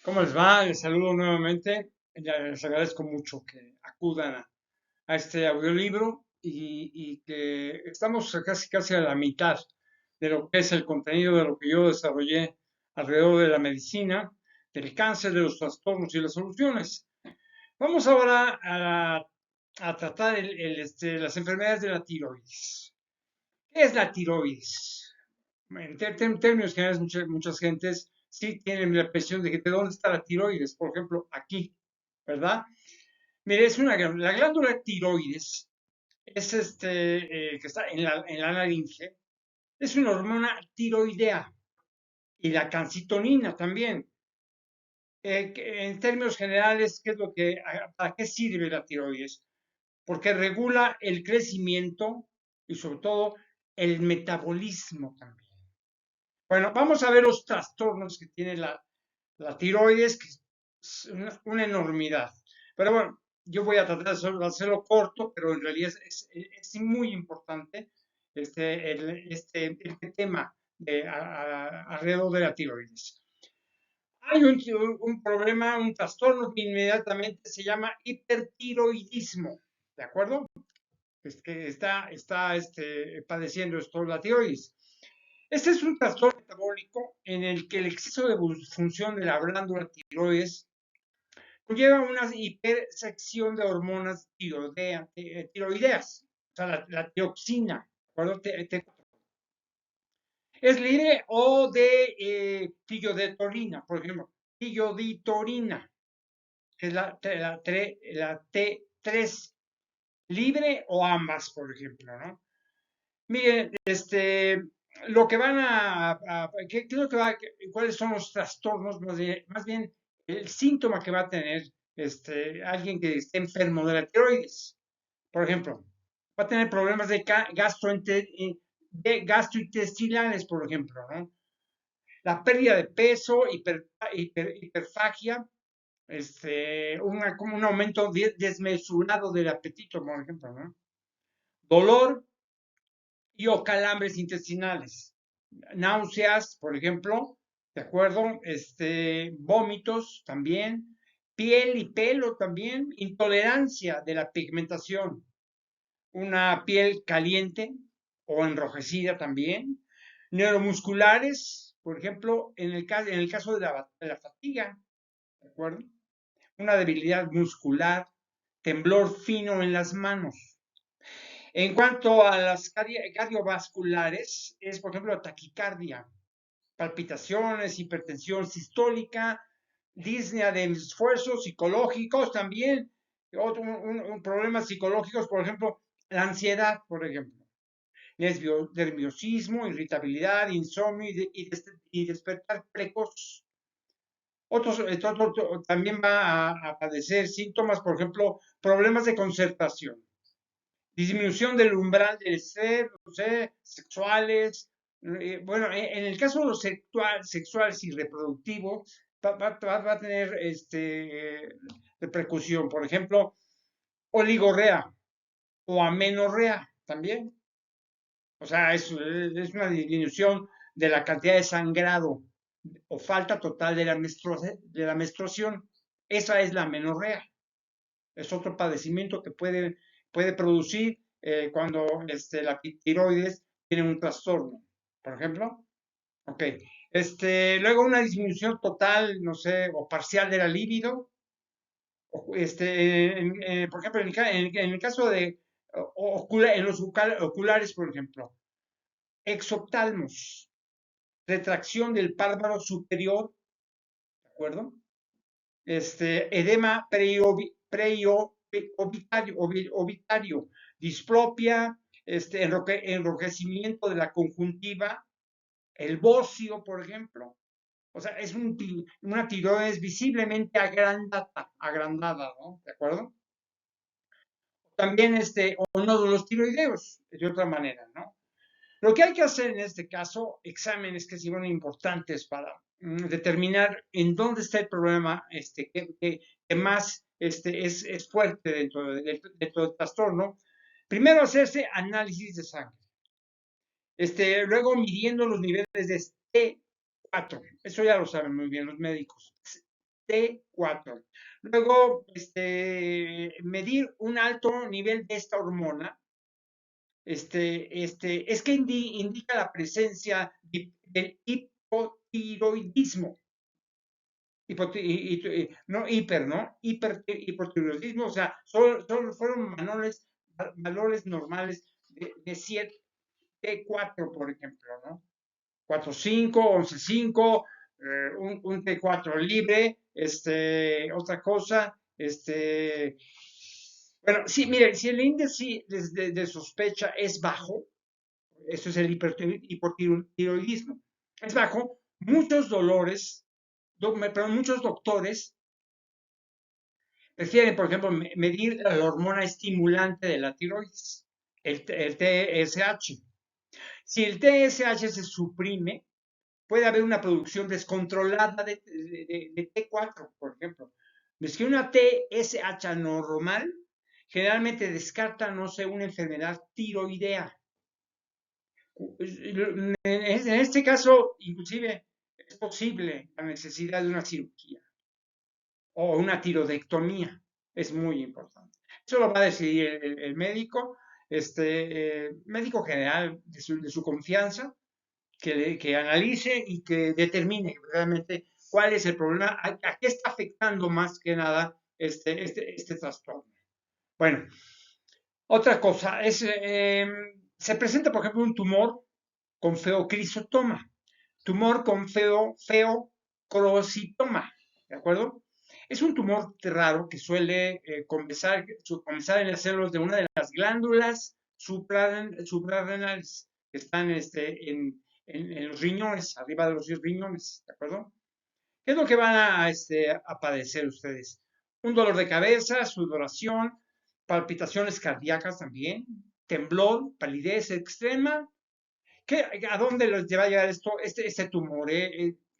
¿Cómo les va? Les saludo nuevamente. Les agradezco mucho que acudan a este audiolibro y que estamos casi a la mitad de lo que es el contenido de lo que yo desarrollé alrededor de la medicina, del cáncer, de los trastornos y las soluciones. Vamos ahora a tratar las enfermedades de la tiroides. ¿Qué es la tiroides? En términos generales, muchas gentes sí tienen la impresión de que de dónde está la tiroides, por ejemplo, aquí, ¿verdad? Mire, la glándula tiroides es que está en la laringe, es una hormona tiroidea y la calcitonina también. En términos generales, ¿para qué sirve la tiroides? Porque regula el crecimiento y sobre todo el metabolismo también. Bueno, vamos a ver los trastornos que tiene la tiroides, que es una enormidad. Pero bueno, yo voy a tratar de hacerlo corto, pero en realidad es muy importante este tema alrededor de la tiroides. Hay un problema, un trastorno que inmediatamente se llama hipertiroidismo, ¿de acuerdo? Es que está padeciendo esto la tiroides. Este es un trastorno metabólico en el que el exceso de función de la glándula tiroides conlleva una hipersección de hormonas tiroideas, o sea, la tiroxina, ¿acuerdo? Es libre o de tillodetorina, por ejemplo, tilloditorina, que es la T3, libre o ambas, por ejemplo, ¿no? Miren, lo que van ¿qué es lo que cuáles son los trastornos? Más bien, el síntoma que va a tener alguien que esté enfermo de la tiroides. Por ejemplo, va a tener problemas de gastrointestinales, por ejemplo, ¿no? La pérdida de peso, hiperfagia, como un aumento desmesurado del apetito, por ejemplo, ¿no? Dolor y o calambres intestinales, náuseas, por ejemplo, ¿de acuerdo? Vómitos también, piel y pelo también, intolerancia de la pigmentación, una piel caliente o enrojecida también, neuromusculares, por ejemplo, en el caso de la fatiga, ¿de acuerdo? Una debilidad muscular, temblor fino en las manos. En cuanto a las cardiovasculares, es por ejemplo la taquicardia, palpitaciones, hipertensión sistólica, disnea de esfuerzos psicológicos también, problemas psicológicos, por ejemplo, la ansiedad, por ejemplo, nerviosismo, irritabilidad, insomnio y despertar precoz. También va a padecer síntomas, por ejemplo, problemas de concentración, disminución del umbral del ser, no sé, sexuales. Bueno, en el caso de los sexuales y reproductivos, va a tener repercusión, por ejemplo, oligorrea o amenorrea también. O sea, es una disminución de la cantidad de sangrado o falta total de la menstruación. Esa es la amenorrea. Es otro padecimiento que puede producir cuando la tiroides tiene un trastorno, por ejemplo. Ok. Luego una disminución total, no sé, o parcial de la libido. Por ejemplo, en el caso de en los oculares, por ejemplo, exoptalmos, retracción del párpado superior, ¿de acuerdo? Edema preovitario, dispropia, enrojecimiento de la conjuntiva, el bocio, por ejemplo. O sea, es una tiroides visiblemente agrandada, ¿no? ¿De acuerdo? También o nódulos tiroideos, de otra manera, ¿no? Lo que hay que hacer en este caso, exámenes que son importantes para determinar en dónde está el problema que más es fuerte dentro del trastorno. Primero hacerse análisis de sangre. Luego midiendo los niveles de T4. Eso ya lo saben muy bien los médicos. T4. Luego, medir un alto nivel de esta hormona, es que indica la presencia del hipotiroidismo. No hiper, ¿no? Hipotiroidismo, o sea, fueron valores normales de 7 T4, por ejemplo, ¿no? 4,5, 11,5, un T4 libre, otra cosa, bueno, sí, miren, si el índice de sospecha es bajo, eso es el hipotiroidismo, es bajo, muchos dolores, pero muchos doctores prefieren, por ejemplo, medir la hormona estimulante de la tiroides, el TSH. Si el TSH se suprime, puede haber una producción descontrolada de T4, por ejemplo. Es que una TSH normal generalmente descarta, no sé, una enfermedad tiroidea. En este caso, inclusive, es posible la necesidad de una cirugía o una tiroidectomía. Es muy importante. Eso lo va a decidir el médico, médico general de su confianza, que analice y que determine realmente cuál es el problema, a qué está afectando más que nada este trastorno. Bueno, otra cosa, se presenta, por ejemplo, un tumor con feocrisotoma, tumor con feocrositoma, ¿de acuerdo? Es un tumor raro que suele comenzar en las células de una de las glándulas suprarrenales que están en los riñones, arriba de los riñones, ¿de acuerdo? ¿Qué es lo que van a padecer ustedes? Un dolor de cabeza, sudoración, palpitaciones cardíacas también, temblor, palidez extrema. ¿A dónde les va a llevar esto, este tumor?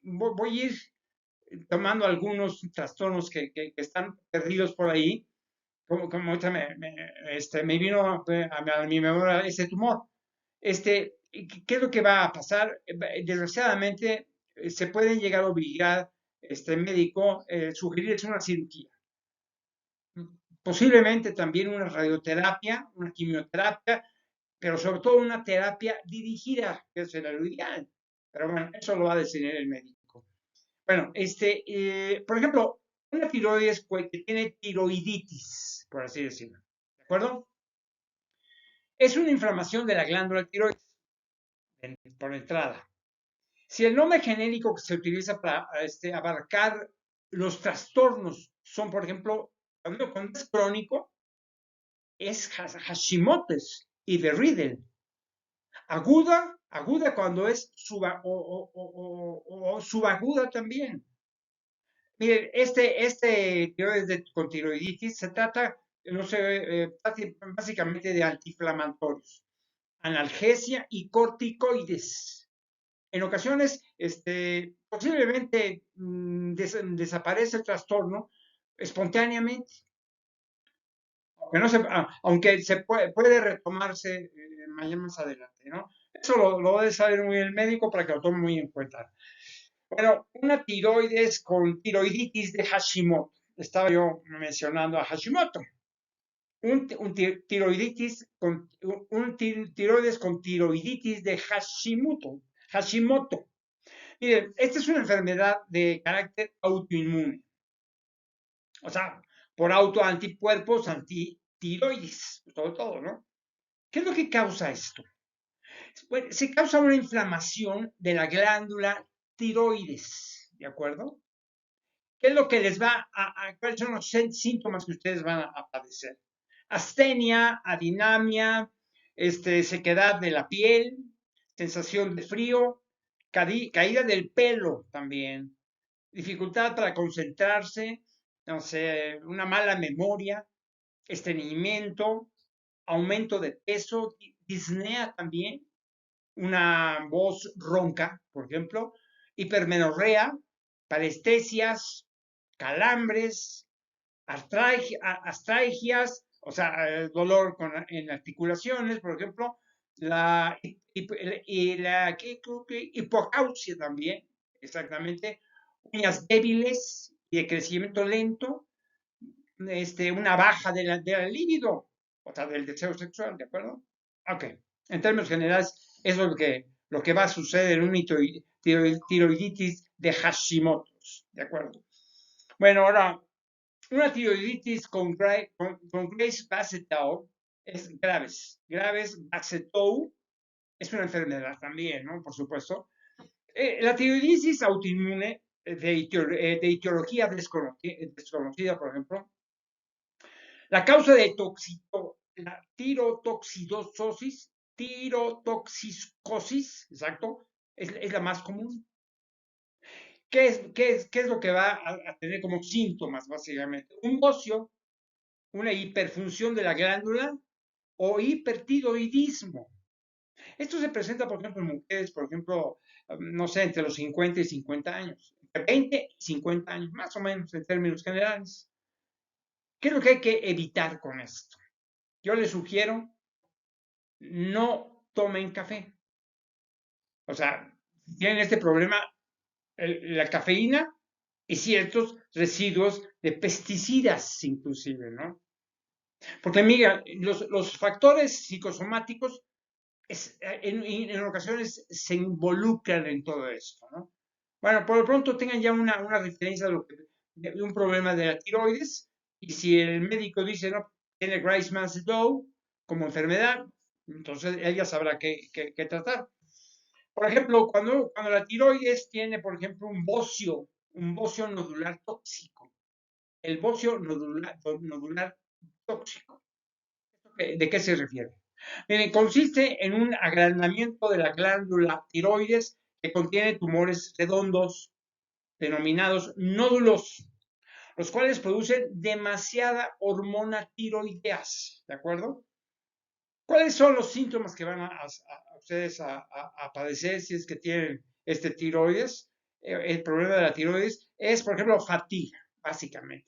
Voy a ir tomando algunos trastornos que están perdidos por ahí, como ahorita me vino a mi memoria ese tumor. ¿Qué es lo que va a pasar? Desgraciadamente, se pueden llegar a obligar médico sugerirles una cirugía. Posiblemente también una radioterapia, una quimioterapia, pero sobre todo una terapia dirigida, que es lo ideal. Pero bueno, eso lo va a decidir el médico. Bueno, por ejemplo, una tiroides que tiene tiroiditis, por así decirlo, ¿de acuerdo? Es una inflamación de la glándula tiroides, por entrada. Si el nombre genérico que se utiliza para abarcar los trastornos son, por ejemplo, cuando es crónico, es Hashimoto's y de Riedel. Aguda cuando es subaguda también. Miren, tiroides con tiroiditis se trata, no sé, básicamente de antiinflamatorios, analgesia y corticoides. En ocasiones, posiblemente desaparece el trastorno espontáneamente, aunque se puede retomarse más adelante, ¿no? Eso lo debe saber muy el médico para que lo tome muy en cuenta. Bueno, una tiroides con tiroiditis de Hashimoto. Estaba yo mencionando a Hashimoto. Tiroiditis tiroides con tiroiditis de Hashimoto. Miren, esta es una enfermedad de carácter autoinmune. O sea, por autoanticuerpos antitiroides, sobre todo, ¿no? ¿Qué es lo que causa esto? Bueno, se causa una inflamación de la glándula tiroides, ¿de acuerdo? ¿Qué es lo que les va cuáles son los síntomas que ustedes van a padecer? Astenia, adinamia, sequedad de la piel, sensación de frío, caída del pelo también, dificultad para concentrarse, no sé, una mala memoria, estreñimiento, aumento de peso, disnea también, una voz ronca, por ejemplo, hipermenorrea, parestesias, calambres, astralgias, o sea, dolor en articulaciones, por ejemplo, la hipocausia también, exactamente, uñas débiles, y de crecimiento lento, una baja de la libido, o sea, del deseo sexual, ¿de acuerdo? Ok, en términos generales, eso es lo que va a suceder en una tiroiditis de Hashimoto, ¿de acuerdo? Bueno, ahora, una tiroiditis con Graves Basedow es Graves Basedow es una enfermedad también, ¿no? Por supuesto. La tiroiditis autoinmune de etiología desconocida, por ejemplo, la causa de la tirotoxicosis, exacto, es la más común. ¿Qué es lo que va a tener como síntomas, básicamente? Un bocio, una hiperfunción de la glándula o hipertiroidismo. Esto se presenta, por ejemplo, en mujeres, por ejemplo, no sé, entre los 50 y 50 años, entre 20 y 50 años, más o menos en términos generales. ¿Qué es lo que hay que evitar con esto? Yo les sugiero, no tomen café. O sea, tienen este problema, la cafeína y ciertos residuos de pesticidas inclusive, ¿no? Porque mira, los factores psicosomáticos en ocasiones se involucran en todo esto, ¿no? Bueno, por lo pronto tengan ya una referencia de un problema de la tiroides y si el médico dice, no, tiene Graves-Mansell como enfermedad, entonces ella sabrá qué tratar. Por ejemplo, cuando la tiroides tiene, por ejemplo, un bocio nodular tóxico, el bocio nodular tóxico, ¿de qué se refiere? Consiste en un agrandamiento de la glándula tiroides que contiene tumores redondos denominados nódulos, los cuales producen demasiada hormona tiroideas, ¿de acuerdo? ¿Cuáles son los síntomas que van a ustedes a padecer si es que tienen este tiroides? El problema de la tiroides es, por ejemplo, fatiga, básicamente.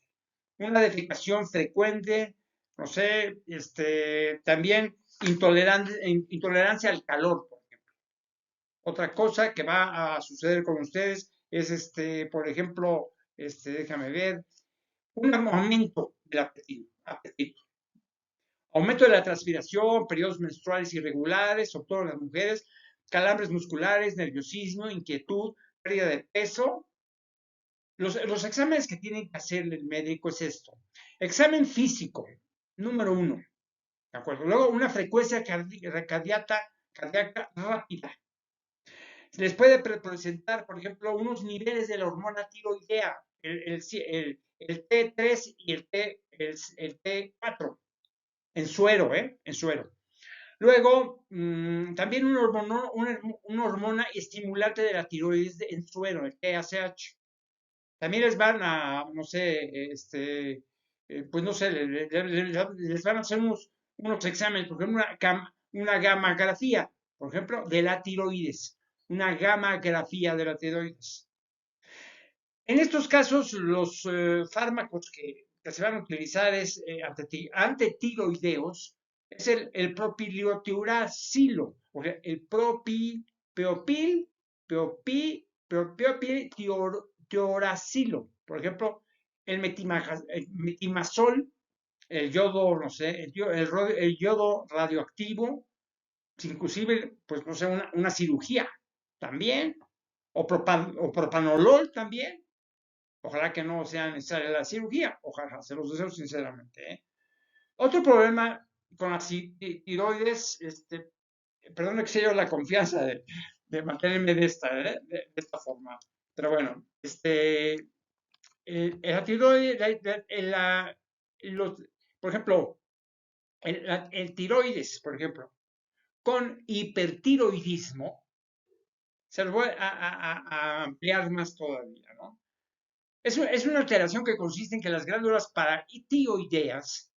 Una defecación frecuente, no sé, también intolerancia al calor, por ejemplo. Otra cosa que va a suceder con ustedes es, por ejemplo, déjame ver, un aumento del apetito. Aumento de la transpiración, periodos menstruales irregulares, sobre todo en las mujeres, calambres musculares, nerviosismo, inquietud, pérdida de peso. Los exámenes que tienen que hacer el médico es esto. Examen físico, número 1, ¿de acuerdo? Luego una frecuencia cardíaca rápida. Les puede presentar, por ejemplo, unos niveles de la hormona tiroidea, el T3 y el T4, en suero, ¿eh? En suero. Luego, también una hormona estimulante de la tiroides en suero, el TSH. También les van a, no sé, pues no sé, les van a hacer unos exámenes, por ejemplo, una gammagrafía, por ejemplo, de la tiroides. Una gammagrafía de la tiroides. En estos casos, los fármacos que se van a utilizar es antitiroideos, es el propiliotiuracilo, o sea, el propiltioracilo. Por ejemplo, el metimazol, el yodo, no sé, el yodo radioactivo, inclusive, pues no sé, una cirugía también, o propanolol también. Ojalá que no sea necesaria la cirugía, ojalá, se los deseo sinceramente, ¿eh? Otro problema con las tiroides, perdón que sea yo la confianza de mantenerme de esta forma, pero bueno, la tiroides, por ejemplo, el tiroides, por ejemplo, con hipertiroidismo, se lo voy a ampliar más todavía, ¿no? Es una alteración que consiste en que las glándulas paratiroideas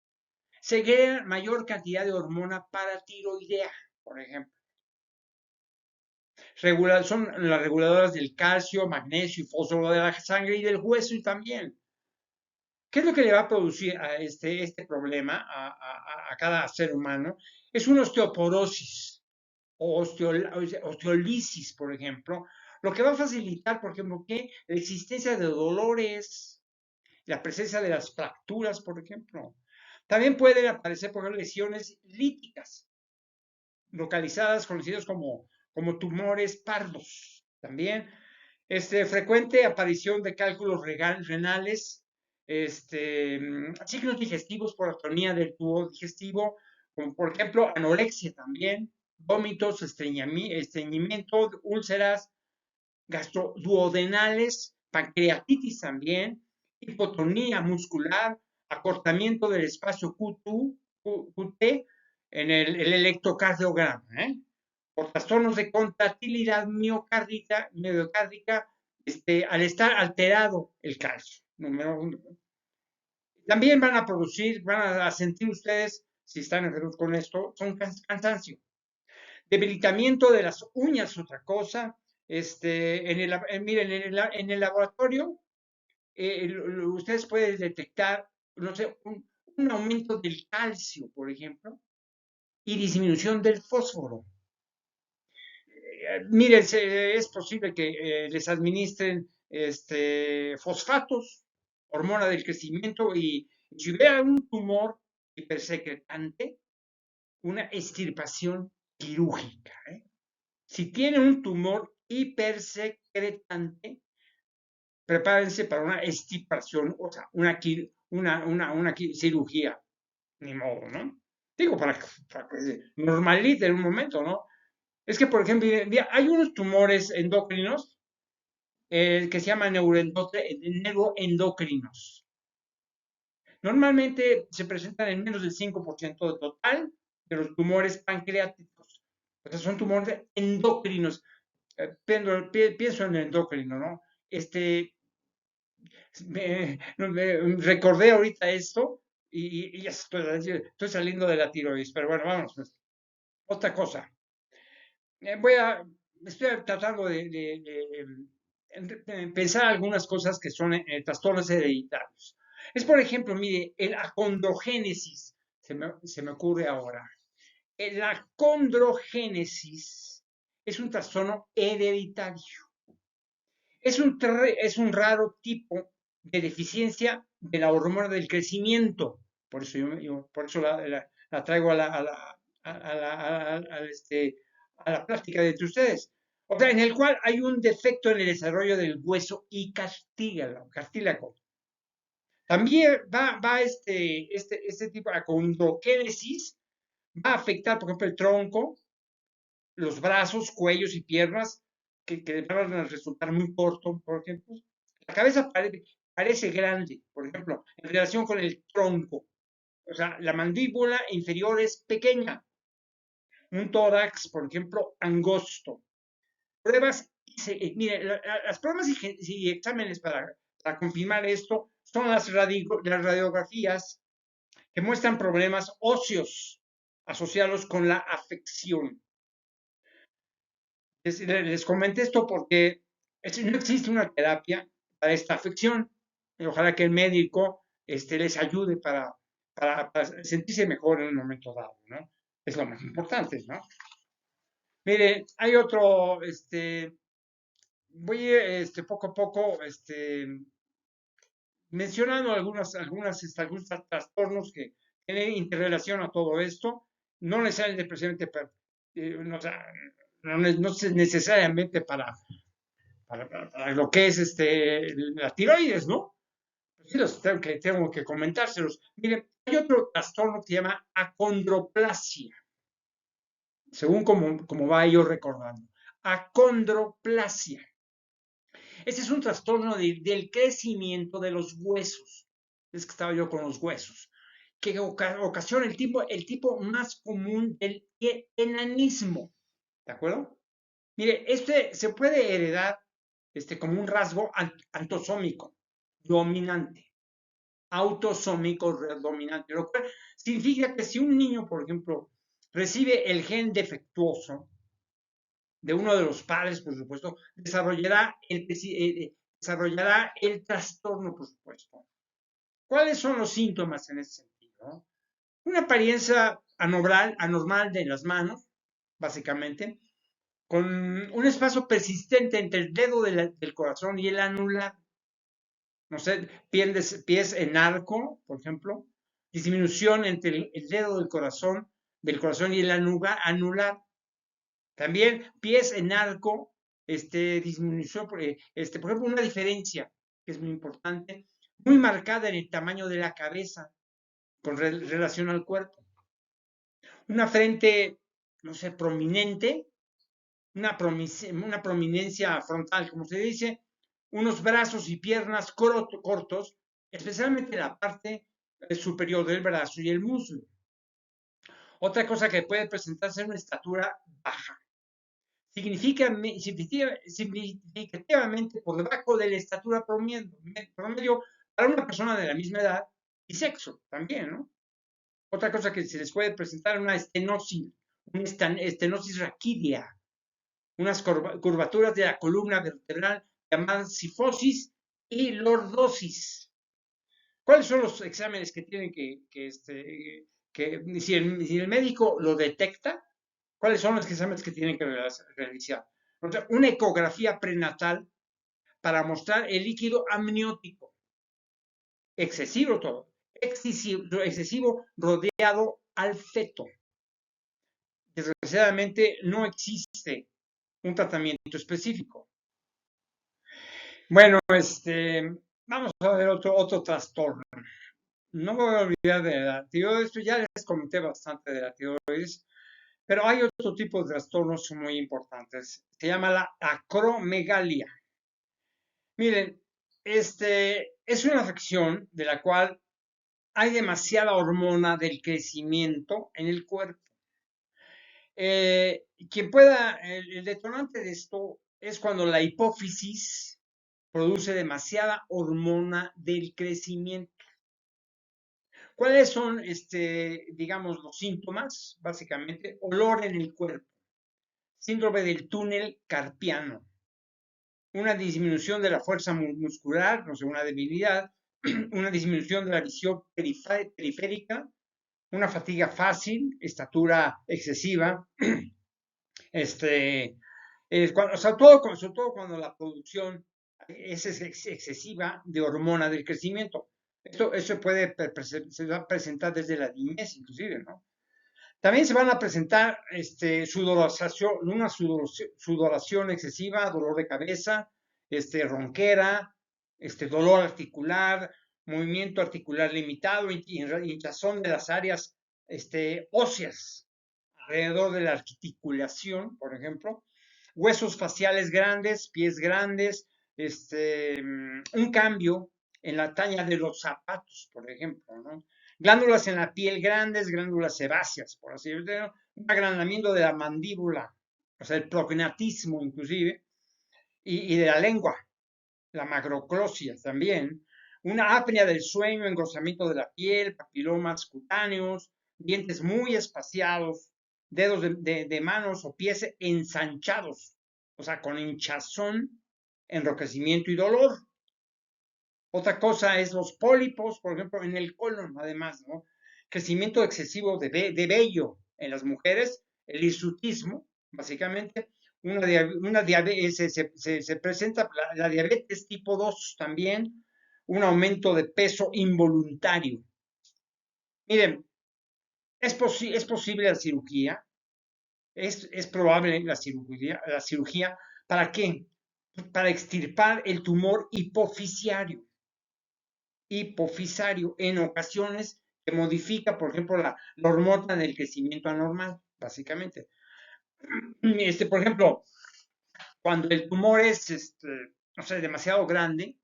segregan mayor cantidad de hormona paratiroidea, por ejemplo. Son las reguladoras del calcio, magnesio y fósforo de la sangre y del hueso y también. ¿Qué es lo que le va a producir a este problema a cada ser humano? Es una osteoporosis o osteolisis, por ejemplo, lo que va a facilitar, por ejemplo, que la existencia de dolores, la presencia de las fracturas, por ejemplo. También pueden aparecer, por ejemplo, lesiones líticas, localizadas, conocidos como tumores pardos. También, frecuente aparición de cálculos renales, signos digestivos por atonía del tubo digestivo, como por ejemplo anorexia también, vómitos, estreñimiento, úlceras, gastroduodenales, pancreatitis también, hipotonía muscular, acortamiento del espacio QT en el electrocardiograma, por trastornos de contractilidad miocárdica, al estar alterado el calcio. Número uno. También van a sentir ustedes, si están enfermos con esto, son cansancio. Debilitamiento de las uñas, otra cosa. Miren, en el laboratorio, ustedes pueden detectar, no sé, un aumento del calcio, por ejemplo, y disminución del fósforo. Miren, es posible que les administren fosfatos, hormona del crecimiento, y si vean un tumor hipersecretante, una extirpación quirúrgica. Si tienen un tumor hipersecretante, prepárense para una extirpación, o sea, una cirugía, ni modo, ¿no? Digo, para que se normalice en un momento, ¿no? Es que, por ejemplo, hay unos tumores endocrinos que se llaman neuroendocrinos. Normalmente se presentan en menos del 5% del total de los tumores pancreáticos. O sea, son tumores endocrinos. Pienso en el endocrino, ¿no? Recordé ahorita esto y ya estoy saliendo de la tiroides, pero bueno, vamos. Pues. Otra cosa. Estoy tratando de pensar algunas cosas que son trastornos hereditarios. Es, por ejemplo, mire, el acondrogénesis, se me ocurre ahora. El acondrogénesis es un trastorno hereditario. Es un raro tipo de deficiencia de la hormona del crecimiento. Por eso por eso la traigo a la plática de entre ustedes. O sea, en el cual hay un defecto en el desarrollo del hueso y cartílago. También va este tipo de acondrogénesis, va a afectar, por ejemplo, el tronco, los brazos, cuellos y piernas, que van a resultar muy cortos, por ejemplo. La cabeza parece grande, por ejemplo, en relación con el tronco. O sea, la mandíbula inferior es pequeña. Un tórax, por ejemplo, angosto. Pruebas, mire, las pruebas y exámenes para confirmar esto son las radiografías que muestran problemas óseos asociados con la afección. Les comenté esto porque no existe una terapia para esta afección. Y ojalá que el médico les ayude para sentirse mejor en un momento dado, ¿no? Es lo más importante, ¿no? Mire, hay otro, voy poco a poco mencionando algunos trastornos que tienen interrelación a todo esto, no necesariamente precisamente no, no necesariamente para lo que es la tiroides, ¿no? Pues sí, tengo que comentárselos. Miren, hay otro trastorno que se llama acondroplasia, según como va yo recordando. Acondroplasia. Este es un trastorno del crecimiento de los huesos. Es que estaba yo con los huesos. Que ocasiona el tipo más común del enanismo. ¿De acuerdo? Mire, se puede heredar como un rasgo autosómico dominante. Autosómico dominante. Lo cual significa que si un niño, por ejemplo, recibe el gen defectuoso de uno de los padres, por supuesto, desarrollará el trastorno, por supuesto. ¿Cuáles son los síntomas en ese sentido? Una apariencia anormal de las manos, básicamente, con un espacio persistente entre el dedo del corazón y el anular. no sé, pies en arco, por ejemplo, disminución entre el dedo del corazón y el anular. También pies en arco, disminución, por ejemplo, una diferencia que es muy importante, muy marcada en el tamaño de la cabeza con relación al cuerpo. Una frente, no sé, prominente, una prominencia frontal, como se dice, unos brazos y piernas cortos, especialmente la parte superior del brazo y el muslo. Otra cosa que puede presentarse es una estatura baja, significativamente por debajo de la estatura promedio para una persona de la misma edad y sexo también, ¿no? Otra cosa que se les puede presentar es una estenosis raquídea, unas curvaturas de la columna vertebral llamadas sifosis y lordosis. ¿Cuáles son los exámenes que tienen si el médico lo detecta, cuáles son los exámenes que tienen que realizar? O sea, una ecografía prenatal para mostrar el líquido amniótico, excesivo rodeado al feto. Desgraciadamente no existe un tratamiento específico. Bueno, vamos a ver otro trastorno. No me voy a olvidar de la tiroides, ya les comenté bastante de la tiroides, pero hay otro tipo de trastornos muy importantes. Se llama la acromegalia. Miren, es una afección de la cual hay demasiada hormona del crecimiento en el cuerpo. El detonante de esto es cuando la hipófisis produce demasiada hormona del crecimiento. ¿Cuáles son, digamos, los síntomas? Básicamente, olor en el cuerpo, síndrome del túnel carpiano, una disminución de la fuerza muscular, no sé, una debilidad, una disminución de la visión periférica, una fatiga fácil, estatura excesiva, sobre todo cuando la producción es excesiva de hormona del crecimiento. Eso se va a presentar desde la niñez, inclusive, ¿no? También se van a presentar una sudoración excesiva, dolor de cabeza, ronquera, dolor articular, movimiento articular limitado, hinchazón de las áreas óseas alrededor de la articulación, por ejemplo, huesos faciales grandes, pies grandes, un cambio en la talla de los zapatos, por ejemplo, ¿no? Glándulas en la piel grandes, glándulas sebáceas, por así decirlo, un agrandamiento de la mandíbula, o sea, el prognatismo inclusive, y de la lengua, la macroclosia también, una apnea del sueño, engrosamiento de la piel, papilomas cutáneos, dientes muy espaciados, dedos de manos o pies ensanchados, o sea, con hinchazón, enrojecimiento y dolor. Otra cosa es los pólipos, por ejemplo, en el colon, además, ¿no? Crecimiento excesivo de vello en las mujeres, el hirsutismo, básicamente, una diabetes, se presenta la diabetes tipo 2 también, un aumento de peso involuntario. Miren, es posible la cirugía, es probable la cirugía, ¿para qué? Para extirpar el tumor hipoficiario en ocasiones que modifica, por ejemplo, la hormona del crecimiento anormal, básicamente. Por ejemplo, cuando el tumor es, no sé, demasiado grande,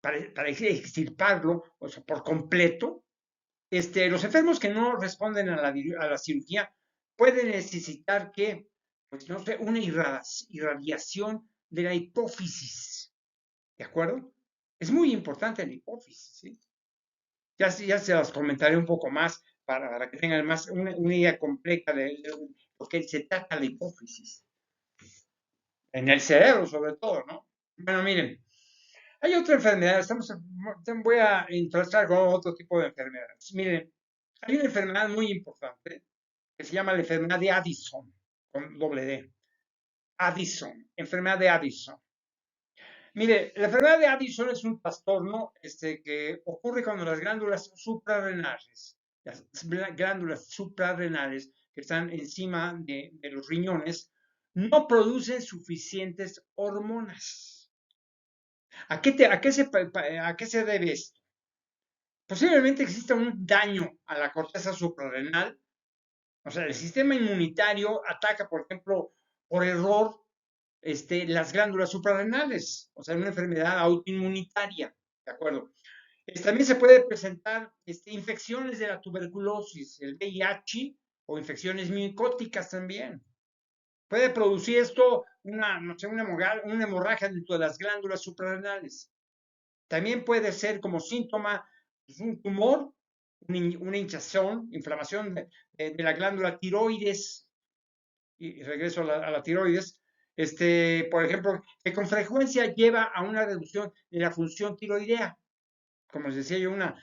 para extirparlo, o sea, por completo, los enfermos que no responden a la cirugía pueden necesitar pues no sé, una irradiación de la hipófisis, ¿de acuerdo? Es muy importante la hipófisis, ¿sí? Ya se las comentaré un poco más para que tengan más una idea completa de lo que se trata la hipófisis. En el cerebro, sobre todo, ¿no? Bueno, miren, hay otra enfermedad, voy a entrar con otro tipo de enfermedades. Miren, hay una enfermedad muy importante que se llama la enfermedad de Addison, con doble D. Addison, enfermedad de Addison. Mire, la enfermedad de Addison es un trastorno que ocurre cuando las glándulas suprarrenales, que están encima de los riñones, no producen suficientes hormonas. ¿A qué se debe esto? Posiblemente exista un daño a la corteza suprarrenal. O sea, el sistema inmunitario ataca, por ejemplo, por error, las glándulas suprarrenales, o sea, una enfermedad autoinmunitaria, ¿de acuerdo? También se puede presentar infecciones de la tuberculosis, el VIH o infecciones micóticas también. Puede producir esto no sé, una hemorragia dentro de las glándulas suprarrenales. También puede ser como síntoma pues, un tumor, una hinchazón, inflamación de la glándula tiroides, y regreso a la tiroides, por ejemplo, que con frecuencia lleva a una reducción de la función tiroidea, como les decía yo, una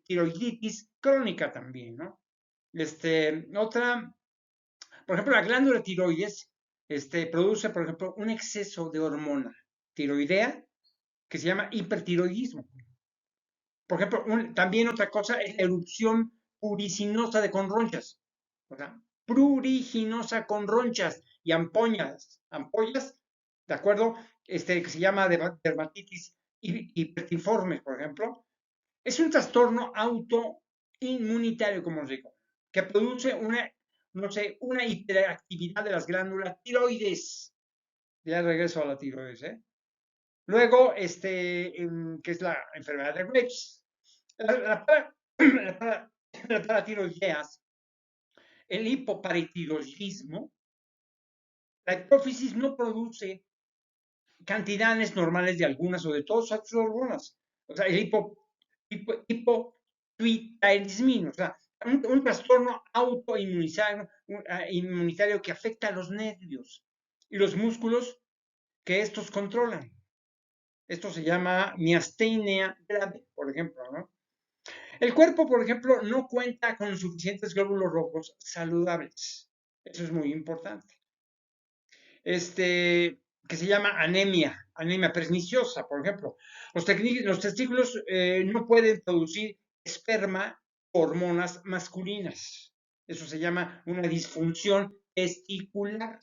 tiroiditis crónica también, ¿no? Otra, por ejemplo, la glándula tiroides produce, por ejemplo, un exceso de hormona tiroidea que se llama hipertiroidismo. Por ejemplo, también otra cosa es la erupción puriginosa de con ronchas. O sea, pruriginosa con ronchas y ampollas, ¿de acuerdo? Que se llama dermatitis hipertiforme, por ejemplo. Es un trastorno autoinmunitario, como os digo, que produce no sé, una hiperactividad de las glándulas tiroides. Ya regreso a la tiroides, ¿eh? Luego, que es la enfermedad de Graves. La, la, la paratiroideas, el hipoparatiroidismo, la hipófisis no produce cantidades normales de algunas o de todas sus hormonas. O sea, el hipotiroidismo, o sea, un trastorno autoinmunitario que afecta a los nervios y los músculos que estos controlan. Esto se llama miastenia grave, por ejemplo, ¿no? El cuerpo, por ejemplo, no cuenta con suficientes glóbulos rojos saludables. Eso es muy importante. Que se llama anemia perniciosa, por ejemplo. Los testículos no pueden producir esperma o hormonas masculinas. Eso se llama una disfunción testicular.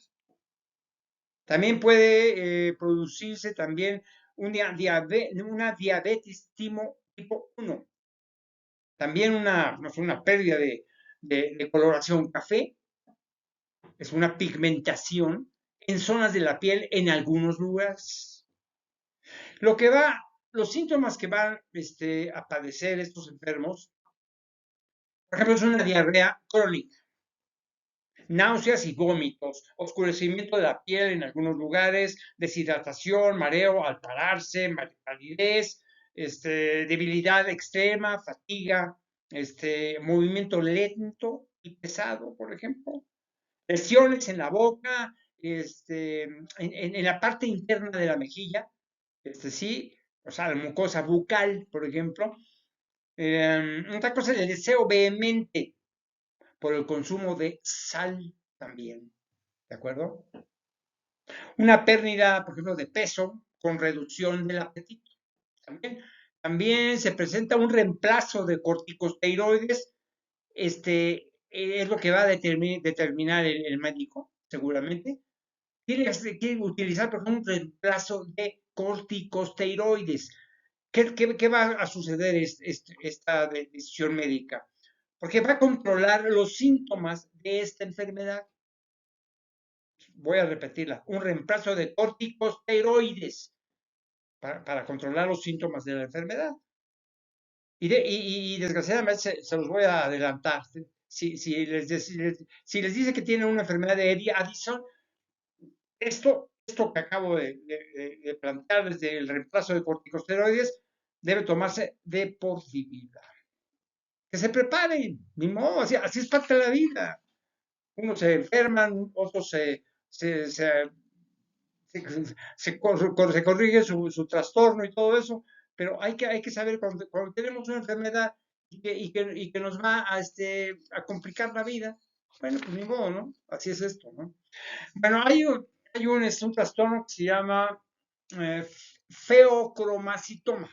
También puede producirse también una diabetes tipo 1. También no sé, una pérdida de coloración café, es una pigmentación en zonas de la piel en algunos lugares. Lo que va, los síntomas que van a padecer estos enfermos, por ejemplo, es una diarrea crónica, náuseas y vómitos, oscurecimiento de la piel en algunos lugares, deshidratación, mareo al pararse, palidez, debilidad extrema, fatiga, movimiento lento y pesado, por ejemplo, lesiones en la boca, en la parte interna de la mejilla, sí, o sea, la mucosa bucal, por ejemplo. Otra cosa es el deseo vehemente por el consumo de sal también, ¿de acuerdo? Una pérdida, por ejemplo, de peso con reducción del apetito. También se presenta un reemplazo de corticosteroides, es lo que va a determinar el médico, seguramente. Tiene que utilizar, por ejemplo, un reemplazo de corticosteroides. ¿Qué va a suceder esta decisión médica? Porque va a controlar los síntomas de esta enfermedad. Voy a repetirla, un reemplazo de corticosteroides para controlar los síntomas de la enfermedad. Y desgraciadamente se los voy a adelantar. Si les dice que tienen una enfermedad de Addison, esto que acabo de plantear desde el reemplazo de corticosteroides debe tomarse de por vida. Que se preparen, ni modo, así es parte de la vida. Unos se enferman, otros se corrige su trastorno y todo eso, pero hay que saber cuando tenemos una enfermedad y que nos va a complicar la vida, bueno, pues ni modo, ¿no? Así es esto, ¿no? Bueno, hay un trastorno que se llama feocromacitoma.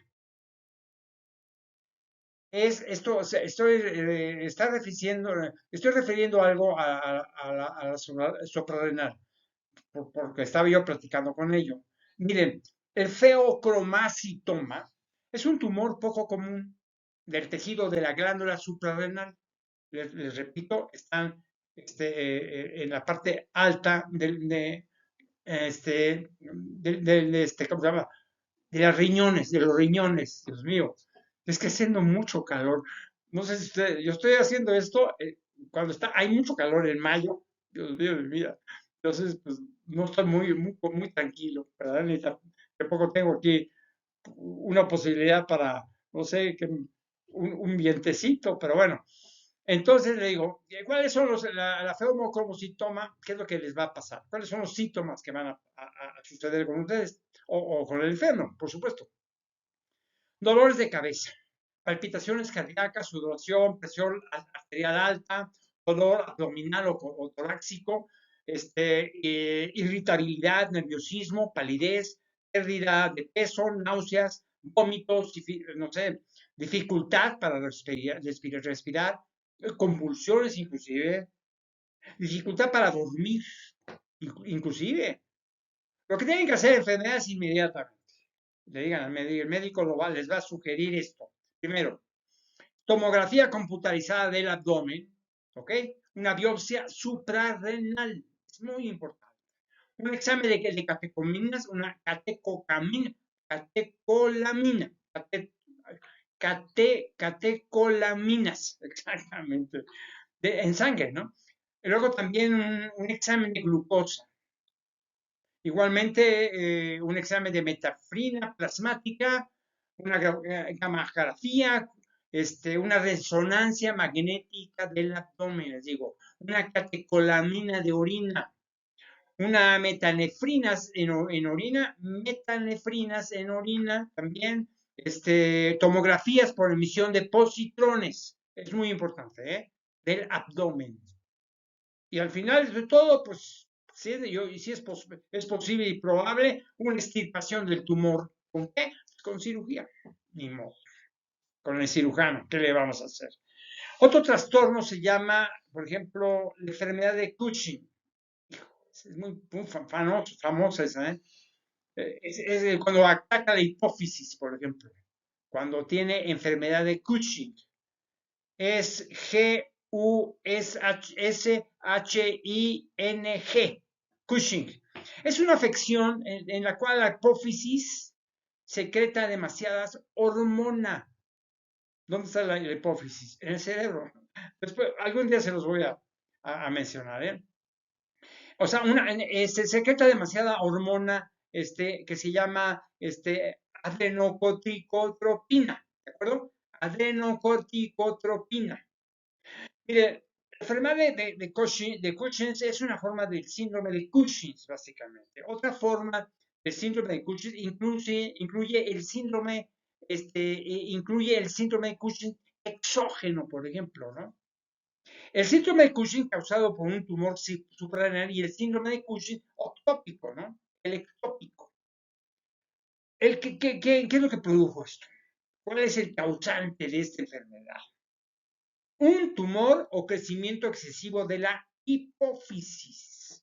Estoy refiriendo algo a la suprarrenal, porque estaba yo platicando con ello. Miren, el feocromacitoma es un tumor poco común del tejido de la glándula suprarrenal. Les repito, están en la parte alta ¿cómo se llama? De los riñones, Dios mío. Es que haciendo mucho calor. No sé si yo estoy haciendo esto cuando hay mucho calor en mayo, Dios mío de mi vida. Entonces, pues no estoy muy tranquilo, ¿verdad? Ni tampoco tengo aquí una posibilidad para, no sé, un vientecito, pero bueno. Entonces le digo, ¿cuáles son la feomocromocitoma? ¿Qué es lo que les va a pasar? ¿Cuáles son los síntomas que van a suceder con ustedes? O con el enfermo, por supuesto. Dolores de cabeza, palpitaciones cardíacas, sudoración, presión arterial alta, dolor abdominal o torácico, irritabilidad, nerviosismo, palidez, pérdida de peso, náuseas, vómitos, no sé, dificultad para respirar, convulsiones inclusive, dificultad para dormir, inclusive. Lo que tienen que hacer enfermedades inmediatamente. Le digan al médico, el médico les va a sugerir esto. Primero, tomografía computarizada del abdomen, ¿ok? Una biopsia suprarrenal, es muy importante. Un examen de catecholaminas, una catecolamina, catecolaminas, exactamente, en sangre, ¿no? Y luego también un examen de glucosa. Igualmente, un examen de metafrina plasmática, una gammagrafía, una resonancia magnética del abdomen, les digo, una catecolamina de orina, una metanefrinas en orina, metanefrinas en orina también, tomografías por emisión de positrones, es muy importante, del abdomen. Y al final de todo, pues, sí, es posible y probable una extirpación del tumor. ¿Con qué? Con cirugía. Ni modo. Con el cirujano, ¿qué le vamos a hacer? Otro trastorno se llama, por ejemplo, la enfermedad de Cushing. Es muy famosa esa, ¿eh? Es cuando ataca la hipófisis, por ejemplo. Cuando tiene enfermedad de Cushing. Es Cushing, Cushing. Es una afección en la cual la hipófisis secreta demasiadas hormonas. ¿Dónde está la hipófisis? En el cerebro. Después, algún día se los voy a mencionar, ¿eh? O sea, se secreta demasiada hormona que se llama adrenocorticotropina, ¿de acuerdo? Adrenocorticotropina. Mire, la enfermedad de Cushing es una forma del síndrome de Cushing, básicamente. Otra forma del síndrome de Cushing incluye el síndrome, de Cushing exógeno, por ejemplo, ¿no? El síndrome de Cushing causado por un tumor suprarrenal y el síndrome de Cushing ectópico, ¿no? El ectópico. ¿Qué es lo que produjo esto? ¿Cuál es el causante de esta enfermedad? Un tumor o crecimiento excesivo de la hipófisis.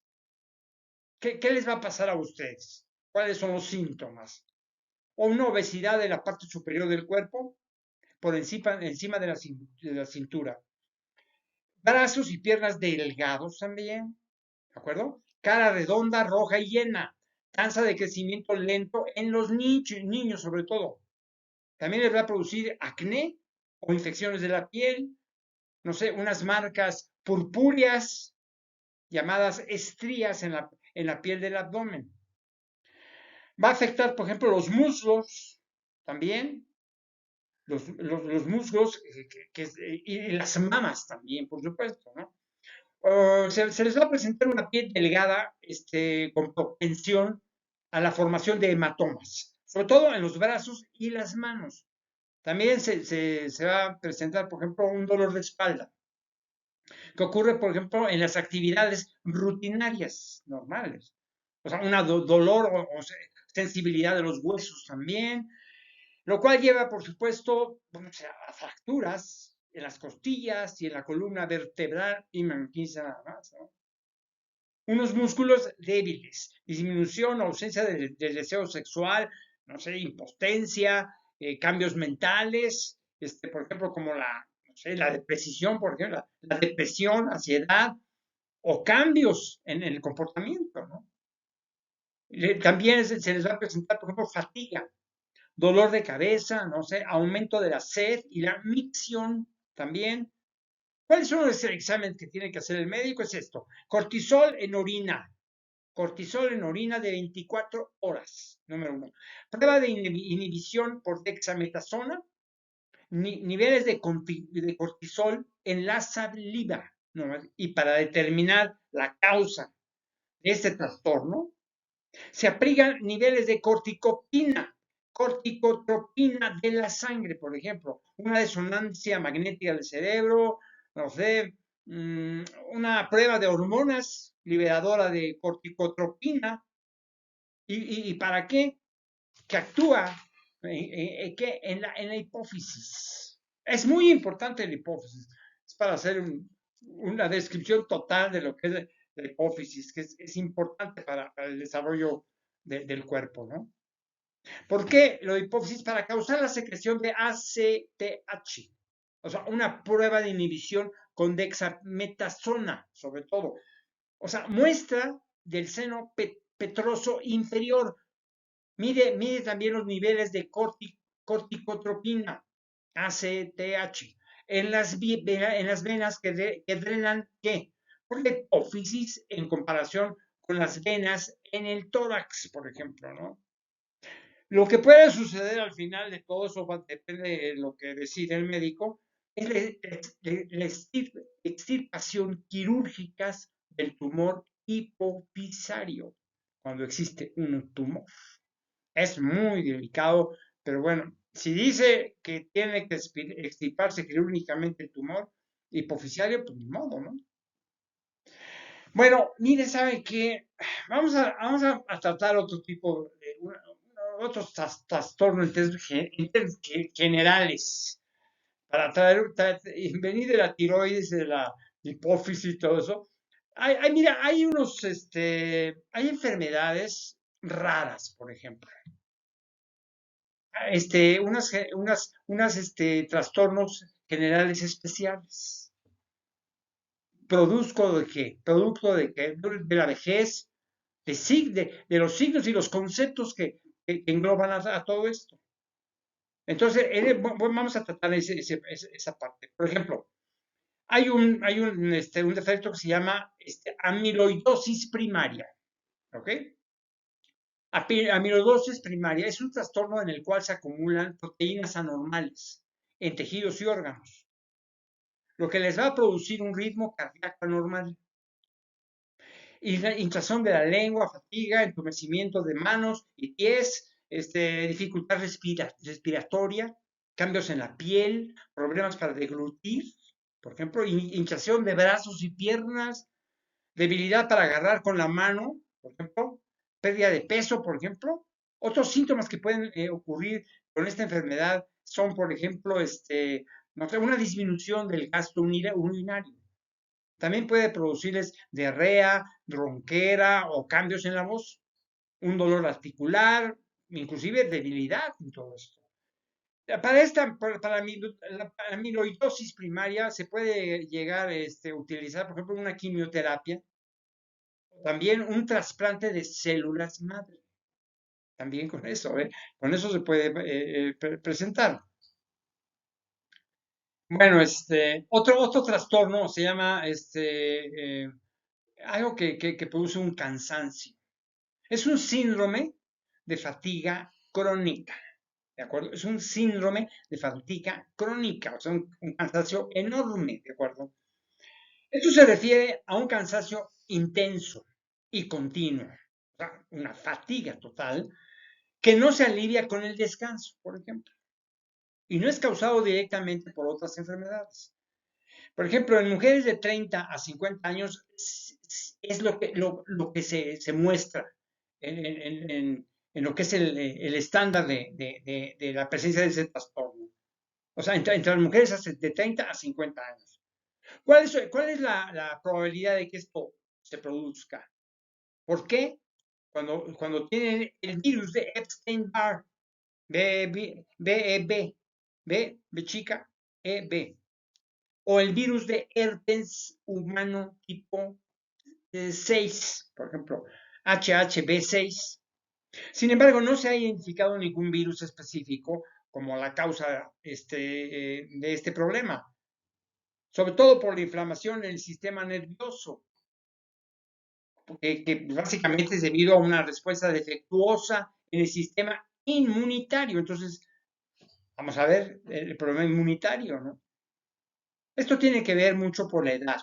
¿Qué les va a pasar a ustedes? ¿Cuáles son los síntomas? O una obesidad de la parte superior del cuerpo por encima de la cintura. Brazos y piernas delgados también, ¿de acuerdo? Cara redonda, roja y llena. Tasa de crecimiento lento en los niños sobre todo. También les va a producir acné o infecciones de la piel, no sé, unas marcas purpúreas llamadas estrías en la piel del abdomen. Va a afectar, por ejemplo, los muslos también, los muslos y las mamas también, por supuesto, ¿no? Se les va a presentar una piel delgada con propensión a la formación de hematomas, sobre todo en los brazos y las manos. También se va a presentar, por ejemplo, un dolor de espalda, que ocurre, por ejemplo, en las actividades rutinarias normales. O sea, un dolor, sensibilidad de los huesos también, lo cual lleva, por supuesto, bueno, a fracturas en las costillas y en la columna vertebral, y imagínense nada más, ¿no? Unos músculos débiles, disminución o ausencia del deseo sexual, no sé, impotencia, cambios mentales, por ejemplo, como no sé, la depresión, por ejemplo, la depresión, ansiedad, o cambios en el comportamiento, ¿no? También se les va a presentar, por ejemplo, fatiga, dolor de cabeza, no sé, aumento de la sed y la micción también. ¿Cuáles son los exámenes que tiene que hacer el médico? Es esto: cortisol en orina de 24 horas, número 1. Prueba de inhibición por dexametasona, niveles de cortisol en la saliva, ¿no? Y para determinar la causa de este trastorno, se aplican niveles de corticotropina de la sangre, por ejemplo, una resonancia magnética del cerebro, no sé, una prueba de hormonas liberadora de corticotropina. ¿Y para qué? Que actúa en la hipófisis. Es muy importante la hipófisis. Es para hacer una descripción total de lo que es la hipófisis, que es importante para el desarrollo del cuerpo, ¿no? ¿Por qué la hipófisis? Para causar la secreción de ACTH, o sea, una prueba de inhibición con dexametasona, sobre todo. O sea, muestra del seno petroso inferior. Mide también los niveles de corticotropina, ACTH, en las venas que drenan, ¿qué? Por la hipófisis en comparación con las venas en el tórax, por ejemplo, ¿no? Lo que puede suceder al final de todo eso depende de lo que decide el médico, es la extirpación quirúrgica del tumor hipofisario, cuando existe un tumor. Es muy delicado, pero bueno, si dice que tiene que extirparse quirúrgicamente el tumor hipofisario, pues ni modo, ¿no? Bueno, mire, ¿sabe qué? Vamos a tratar otro tipo de otros trastornos en términos generales, para venir de la tiroides, de la hipófisis y todo eso. Mira, hay enfermedades raras, por ejemplo. Trastornos generales especiales. ¿Produzco de qué? Producto de qué? De la vejez, de los signos y los conceptos que engloban a todo esto. Entonces, vamos a tratar esa parte. Por ejemplo, hay un defecto que se llama amiloidosis primaria. ¿Ok? Amiloidosis primaria es un trastorno en el cual se acumulan proteínas anormales en tejidos y órganos, lo que les va a producir un ritmo cardíaco anormal. Hinchazón de la lengua, fatiga, entumecimiento de manos y pies, dificultad respiratoria, cambios en la piel, problemas para deglutir, por ejemplo, hinchazón de brazos y piernas, debilidad para agarrar con la mano, por ejemplo, pérdida de peso, por ejemplo. Otros síntomas que pueden ocurrir con esta enfermedad son, por ejemplo, no sé, una disminución del gasto urinario. También puede producirles diarrea, ronquera o cambios en la voz, un dolor articular, inclusive debilidad en todo esto. Para la amiloidosis primaria se puede llegar a utilizar, por ejemplo, una quimioterapia, también un trasplante de células madre. También con eso se puede presentar. Bueno, otro trastorno se llama algo que produce un cansancio. Es un síndrome de fatiga crónica, ¿de acuerdo? Es un síndrome de fatiga crónica, o sea, un cansancio enorme, ¿de acuerdo? Esto se refiere a un cansancio intenso y continuo, o sea, una fatiga total que no se alivia con el descanso, por ejemplo, y no es causado directamente por otras enfermedades. Por ejemplo, en mujeres de 30 a 50 años es lo que se muestra en lo que es el estándar de la presencia de ese trastorno. O sea, entre las mujeres hace de 30 a 50 años. ¿Cuál es la probabilidad de que esto se produzca? ¿Por qué? Cuando tienen el virus de Epstein-Barr, BEB, B chica, EB, o el virus de herpes humano tipo 6, por ejemplo, HHV6. Sin embargo, no se ha identificado ningún virus específico como la causa de este problema, sobre todo por la inflamación en el sistema nervioso, que básicamente es debido a una respuesta defectuosa en el sistema inmunitario. Entonces, vamos a ver el problema inmunitario, ¿no? Esto tiene que ver mucho por la edad.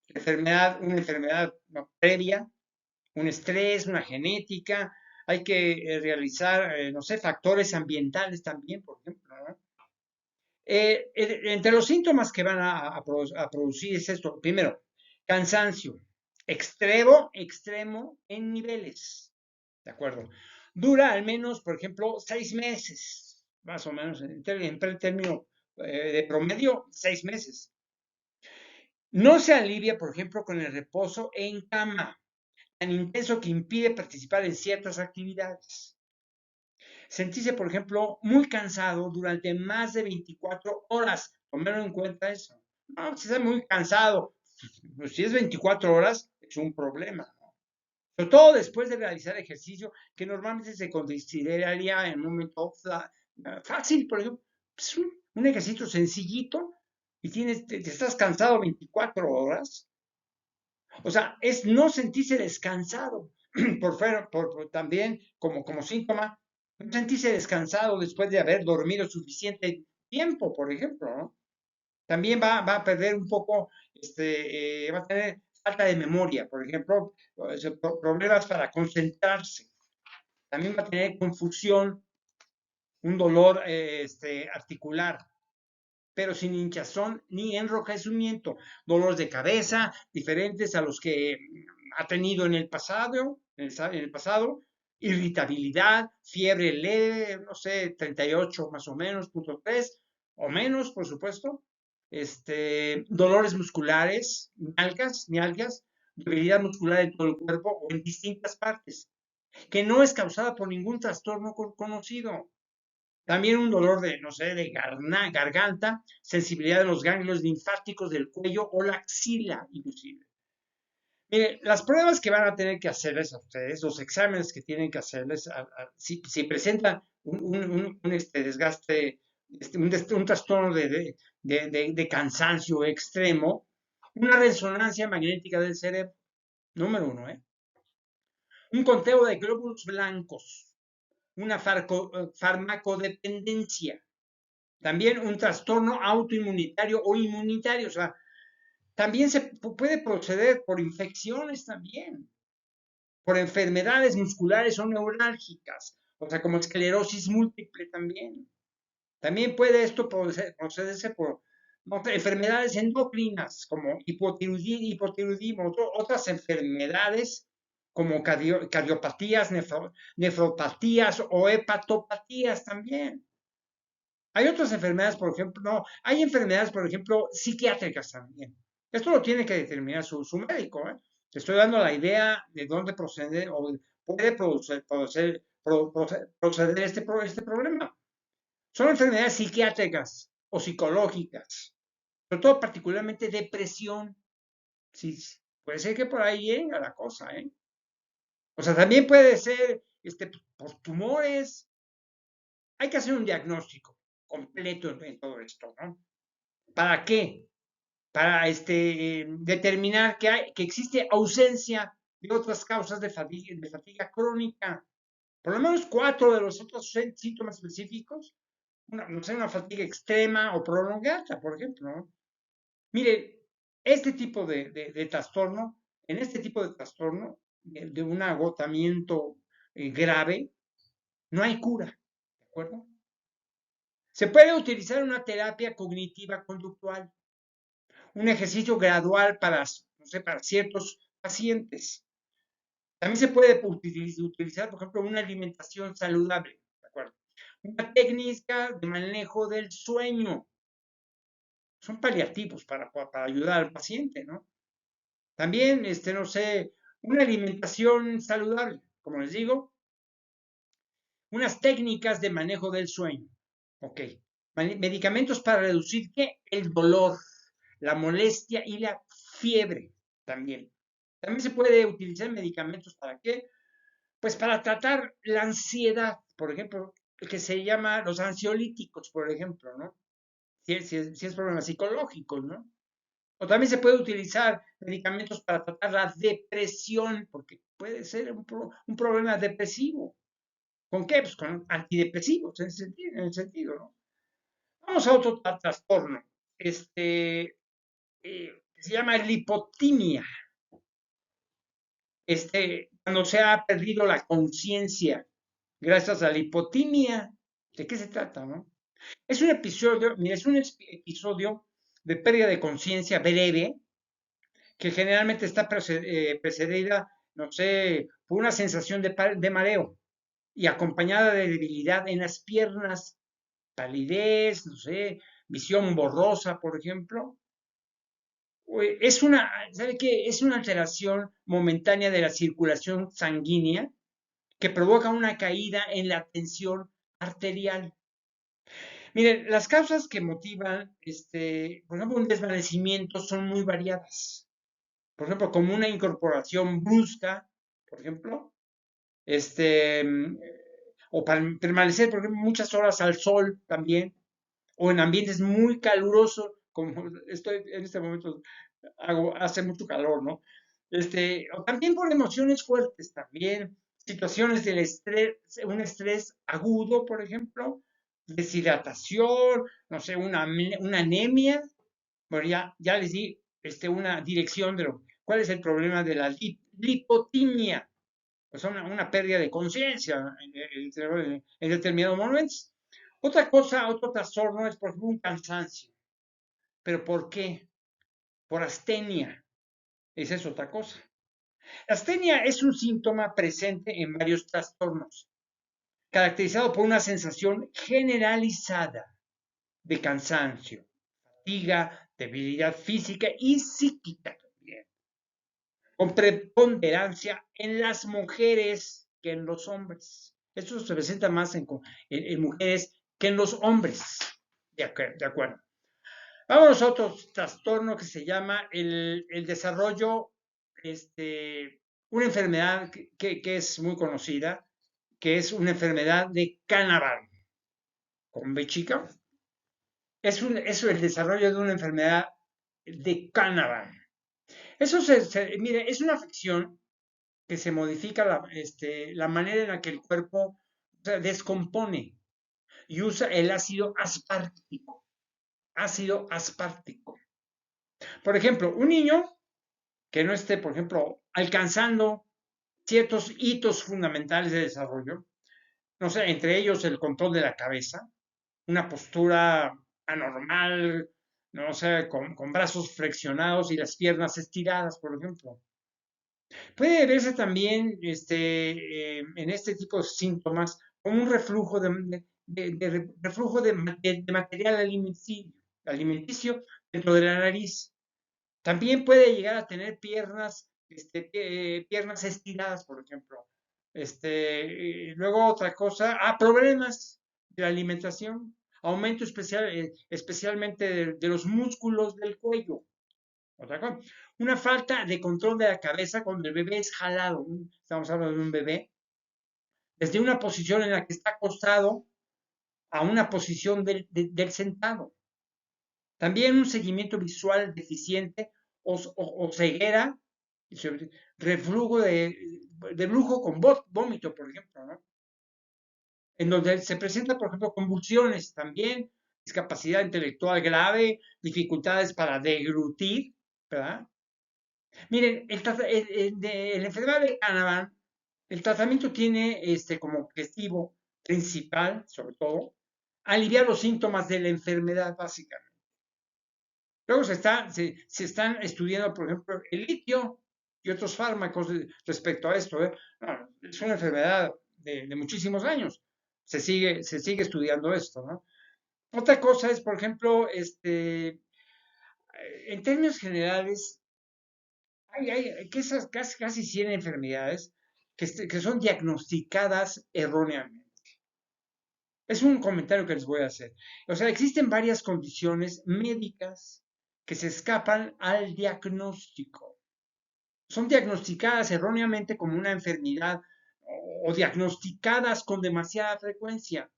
Una enfermedad ¿no? previa, un estrés, una genética. Hay que realizar, no sé, factores ambientales también, por ejemplo, ¿no? Entre los síntomas que van a producir es esto. Primero, cansancio, extremo en niveles, ¿de acuerdo? Dura al menos, por ejemplo, 6 meses, más o menos, en término de promedio, 6 meses. No se alivia, por ejemplo, con el reposo en cama, tan intenso que impide participar en ciertas actividades. Sentirse, por ejemplo, muy cansado durante más de 24 horas. Tomaron en cuenta eso. No, si está muy cansado, pues si es 24 horas, es un problema. ¿No? Sobre todo después de realizar ejercicio, que normalmente se consideraría en un momento fácil, por ejemplo, pues un ejercicio sencillito y te estás cansado 24 horas. O sea, es no sentirse descansado. También como síntoma, no sentirse descansado después de haber dormido suficiente tiempo, por ejemplo, ¿no? También va a perder un poco, va a tener falta de memoria, por ejemplo, problemas para concentrarse. También va a tener confusión, un dolor articular, pero sin hinchazón ni enrojecimiento, dolores de cabeza diferentes a los que ha tenido en el pasado, irritabilidad, fiebre leve, no sé, 38 más o menos, punto 3 o menos, por supuesto, dolores musculares, mialgias, debilidad muscular en todo el cuerpo o en distintas partes, que no es causada por ningún trastorno conocido. También un dolor de, no sé, de garganta, sensibilidad de los ganglios linfáticos del cuello o la axila, inclusive. Mire, las pruebas que van a tener que hacerles a ustedes, los exámenes que tienen que hacerles, si presentan un desgaste, un trastorno de cansancio extremo, una resonancia magnética del cerebro, número uno, ¿eh? Un conteo de glóbulos blancos, una farmacodependencia, también un trastorno autoinmunitario o inmunitario, o sea, también se puede proceder por infecciones también, por enfermedades musculares o neurálgicas, o sea, como esclerosis múltiple también. También puede esto procederse por enfermedades endocrinas como hipotiroidismo, otras enfermedades como cardiopatías, nefropatías o hepatopatías también. Hay otras enfermedades, por ejemplo, no, hay enfermedades, por ejemplo, psiquiátricas también. Esto lo tiene que determinar su médico. ¿Eh? Te estoy dando la idea de dónde procede o puede proceder este problema. Son enfermedades psiquiátricas o psicológicas, sobre todo particularmente depresión. Sí, puede ser que por ahí venga la cosa. ¿Eh? O sea, también puede ser por tumores. Hay que hacer un diagnóstico completo en todo esto, ¿no? ¿Para qué? Para determinar que existe ausencia de otras causas de fatiga crónica. Por lo menos 4 de los otros síntomas específicos, no sé, una fatiga extrema o prolongada, por ejemplo. ¿No? Mire, este tipo de trastorno, en este tipo de trastorno, de un agotamiento grave, no hay cura, ¿de acuerdo? Se puede utilizar una terapia cognitiva conductual, un ejercicio gradual para, no sé, para ciertos pacientes. También se puede utilizar, por ejemplo, una alimentación saludable, ¿de acuerdo? Una técnica de manejo del sueño. Son paliativos para ayudar al paciente, ¿no? También, no sé, una alimentación saludable, como les digo, unas técnicas de manejo del sueño. Ok. Medicamentos para reducir ¿qué? El dolor, la molestia y la fiebre también. También se puede utilizar medicamentos para qué? Pues para tratar la ansiedad, por ejemplo, que se llama los ansiolíticos, por ejemplo, ¿no? Si es problema psicológico, ¿no? O también se puede utilizar medicamentos para tratar la depresión, porque puede ser un problema depresivo. ¿Con qué? Pues con antidepresivos, en el sentido, ¿no? Vamos a otro trastorno, que se llama lipotimia. Cuando se ha perdido la conciencia gracias a la hipotimia. ¿De qué se trata, no? Es un episodio, mira, es un episodio de pérdida de conciencia breve que generalmente está precedida, no sé, por una sensación de mareo y acompañada de debilidad en las piernas, palidez, no sé, visión borrosa, por ejemplo. ¿Sabe qué? Es una alteración momentánea de la circulación sanguínea que provoca una caída en la tensión arterial. Miren, las causas que motivan, por ejemplo, un desvanecimiento son muy variadas. Por ejemplo, como una incorporación brusca, por ejemplo, este, mm, o para permanecer, por ejemplo, muchas horas al sol también, o en ambientes muy calurosos, como estoy en este momento, hace mucho calor, ¿no? O también por emociones fuertes también, situaciones del estrés, un estrés agudo, por ejemplo, deshidratación, no sé, una anemia. Bueno, ya les di una dirección de cuál es el problema de la lipotimia, o sea, una pérdida de conciencia en determinados momentos. Otra cosa, otro trastorno es, por ejemplo, un cansancio. ¿Pero por qué? Por astenia. Esa es otra cosa. La astenia es un síntoma presente en varios trastornos, caracterizado por una sensación generalizada de cansancio, fatiga, debilidad física y psíquica también, con preponderancia en las mujeres que en los hombres. Esto se presenta más en mujeres que en los hombres. De acuerdo. Vámonos a otro trastorno que se llama el desarrollo, una enfermedad que es muy conocida, que es una enfermedad de Canavan, con B chica. Es el desarrollo de una enfermedad de Canavan. Mire, es una afección que se modifica la manera en la que el cuerpo se descompone y usa el ácido aspartico. Ácido aspartico. Por ejemplo, un niño que no esté, por ejemplo, alcanzando ciertos hitos fundamentales de desarrollo, no sé, entre ellos el control de la cabeza, una postura anormal, no sé, con brazos flexionados y las piernas estiradas, por ejemplo. Puede verse también en este tipo de síntomas como un reflujo reflujo de material alimenticio dentro de la nariz. También puede llegar a tener piernas estiradas, por ejemplo. Luego otra cosa, problemas de la alimentación, aumento especialmente de los músculos del cuello. Otra cosa, una falta de control de la cabeza cuando el bebé es jalado. Estamos hablando de un bebé, desde una posición en la que está acostado a una posición del sentado. También un seguimiento visual deficiente o ceguera, reflujo de flujo con vómito, por ejemplo, ¿no? En donde se presenta, por ejemplo, convulsiones también, discapacidad intelectual grave, dificultades para deglutir, ¿verdad? Miren, la enfermedad de Canavan, el tratamiento tiene como objetivo principal, sobre todo, aliviar los síntomas de la enfermedad básicamente. Luego se están estudiando, por ejemplo, el litio, y otros fármacos respecto a esto. No, es una enfermedad de muchísimos años. Se sigue estudiando esto, ¿no? Otra cosa es, por ejemplo, en términos generales, hay que esas casi 100 enfermedades que son diagnosticadas erróneamente. Es un comentario que les voy a hacer. O sea, existen varias condiciones médicas que se escapan al diagnóstico. Son diagnosticadas erróneamente como una enfermedad o diagnosticadas con demasiada frecuencia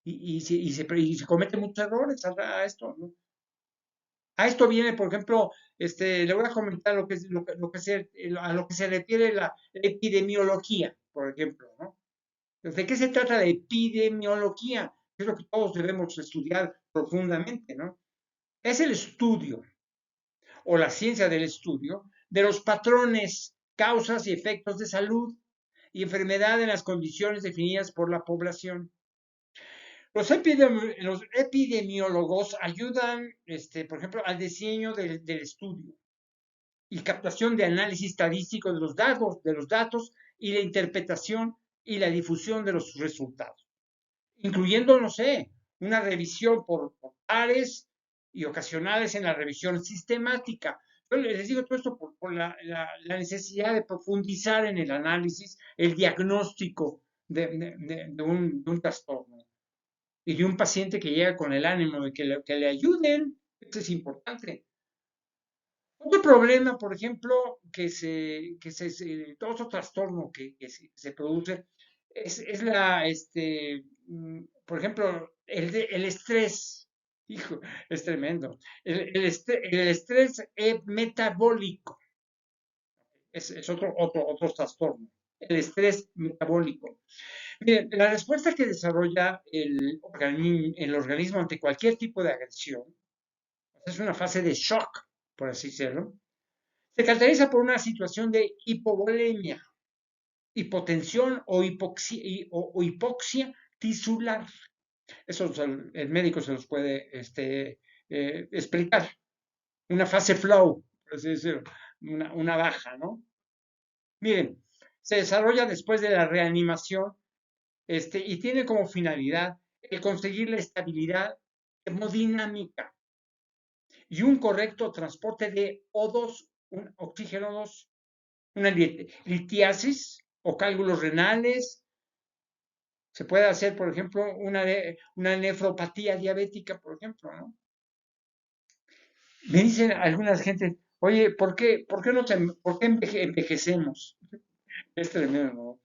y se cometen muchos errores a esto, ¿no? A esto viene, por ejemplo, le voy a comentar a lo que se refiere la epidemiología, por ejemplo, ¿no? ¿De qué se trata la epidemiología? Es lo que todos debemos estudiar profundamente, ¿no? Es el estudio o la ciencia del estudio de los patrones, causas y efectos de salud y enfermedad en las condiciones definidas por la población. Los epidemiólogos ayudan, por ejemplo, al diseño del estudio y captación de análisis estadístico de los datos y la interpretación y la difusión de los resultados, incluyendo, no sé, una revisión por pares y ocasionales en la revisión sistemática. Yo les digo todo esto por la necesidad de profundizar en el análisis, el diagnóstico de un trastorno y de un paciente que llega con el ánimo de que le ayuden. Esto es importante. Otro problema, por ejemplo, otro trastorno que se produce es por ejemplo, el estrés. Hijo, es tremendo. El estrés metabólico es otro trastorno. El estrés metabólico. Miren, la respuesta que desarrolla el organismo ante cualquier tipo de agresión es una fase de shock, por así decirlo. Se caracteriza por una situación de hipovolemia, hipotensión o hipoxia tisular. Eso el médico se los puede explicar. Una fase flow, por así decirlo, una baja, ¿no? Miren, se desarrolla después de la reanimación y tiene como finalidad el conseguir la estabilidad hemodinámica y un correcto transporte de O2, un oxígeno 2, una litiasis o cálculos renales. Se puede hacer, por ejemplo, una nefropatía diabética, por ejemplo, ¿no? Me dicen algunas gentes, oye, ¿por qué no por qué envejecemos? Es tremendo, ¿no?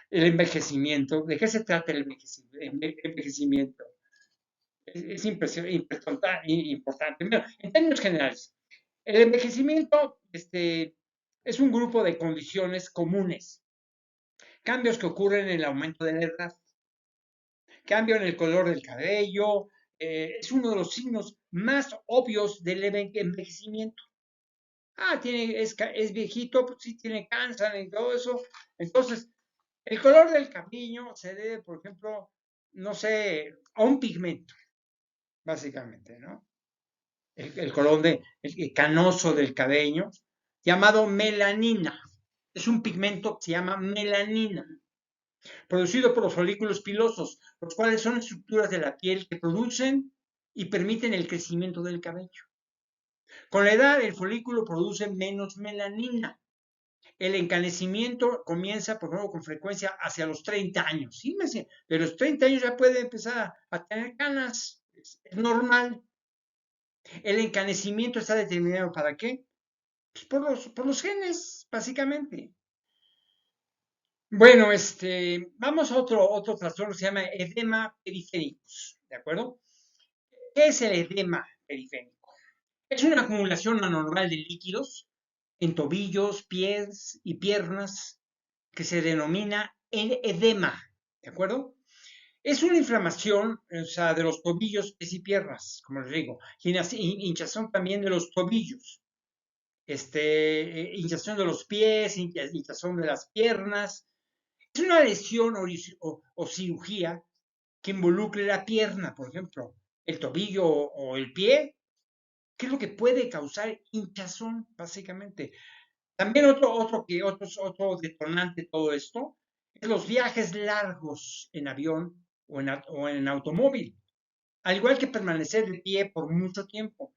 El envejecimiento, ¿de qué se trata el envejecimiento? Es importante. Mira, en términos generales, el envejecimiento es un grupo de condiciones comunes, cambios que ocurren en el aumento de la edad, cambio en el color del cabello, es uno de los signos más obvios del envejecimiento. Es viejito, pues sí tiene cáncer y todo eso. Entonces, el color del cabello se debe, por ejemplo, no sé, a un pigmento, básicamente, ¿no? El color el canoso del cabello, llamado melanina. Es un pigmento que se llama melanina, producido por los folículos pilosos, los cuales son estructuras de la piel que producen y permiten el crecimiento del cabello. Con la edad, el folículo produce menos melanina. El encanecimiento comienza, por ejemplo, con frecuencia hacia los 30 años. ¿Sí? De los 30 años ya puede empezar a tener canas. Es normal. El encanecimiento está determinado ¿para qué? Pues por los genes, básicamente. Bueno, vamos a otro trastorno que se llama edema periféricos, ¿de acuerdo? ¿Qué es el edema periférico? Es una acumulación anormal de líquidos en tobillos, pies y piernas que se denomina edema, ¿de acuerdo? Es una inflamación, o sea, de los tobillos, pies y piernas, como les digo, hinchazón también de los tobillos, hinchazón de los pies, hinchazón de las piernas. Es una lesión o cirugía que involucre la pierna, por ejemplo, el tobillo o el pie. ¿Qué es lo que puede causar hinchazón, básicamente? También otro detonante de todo esto es los viajes largos en avión o en automóvil, al igual que permanecer de pie por mucho tiempo.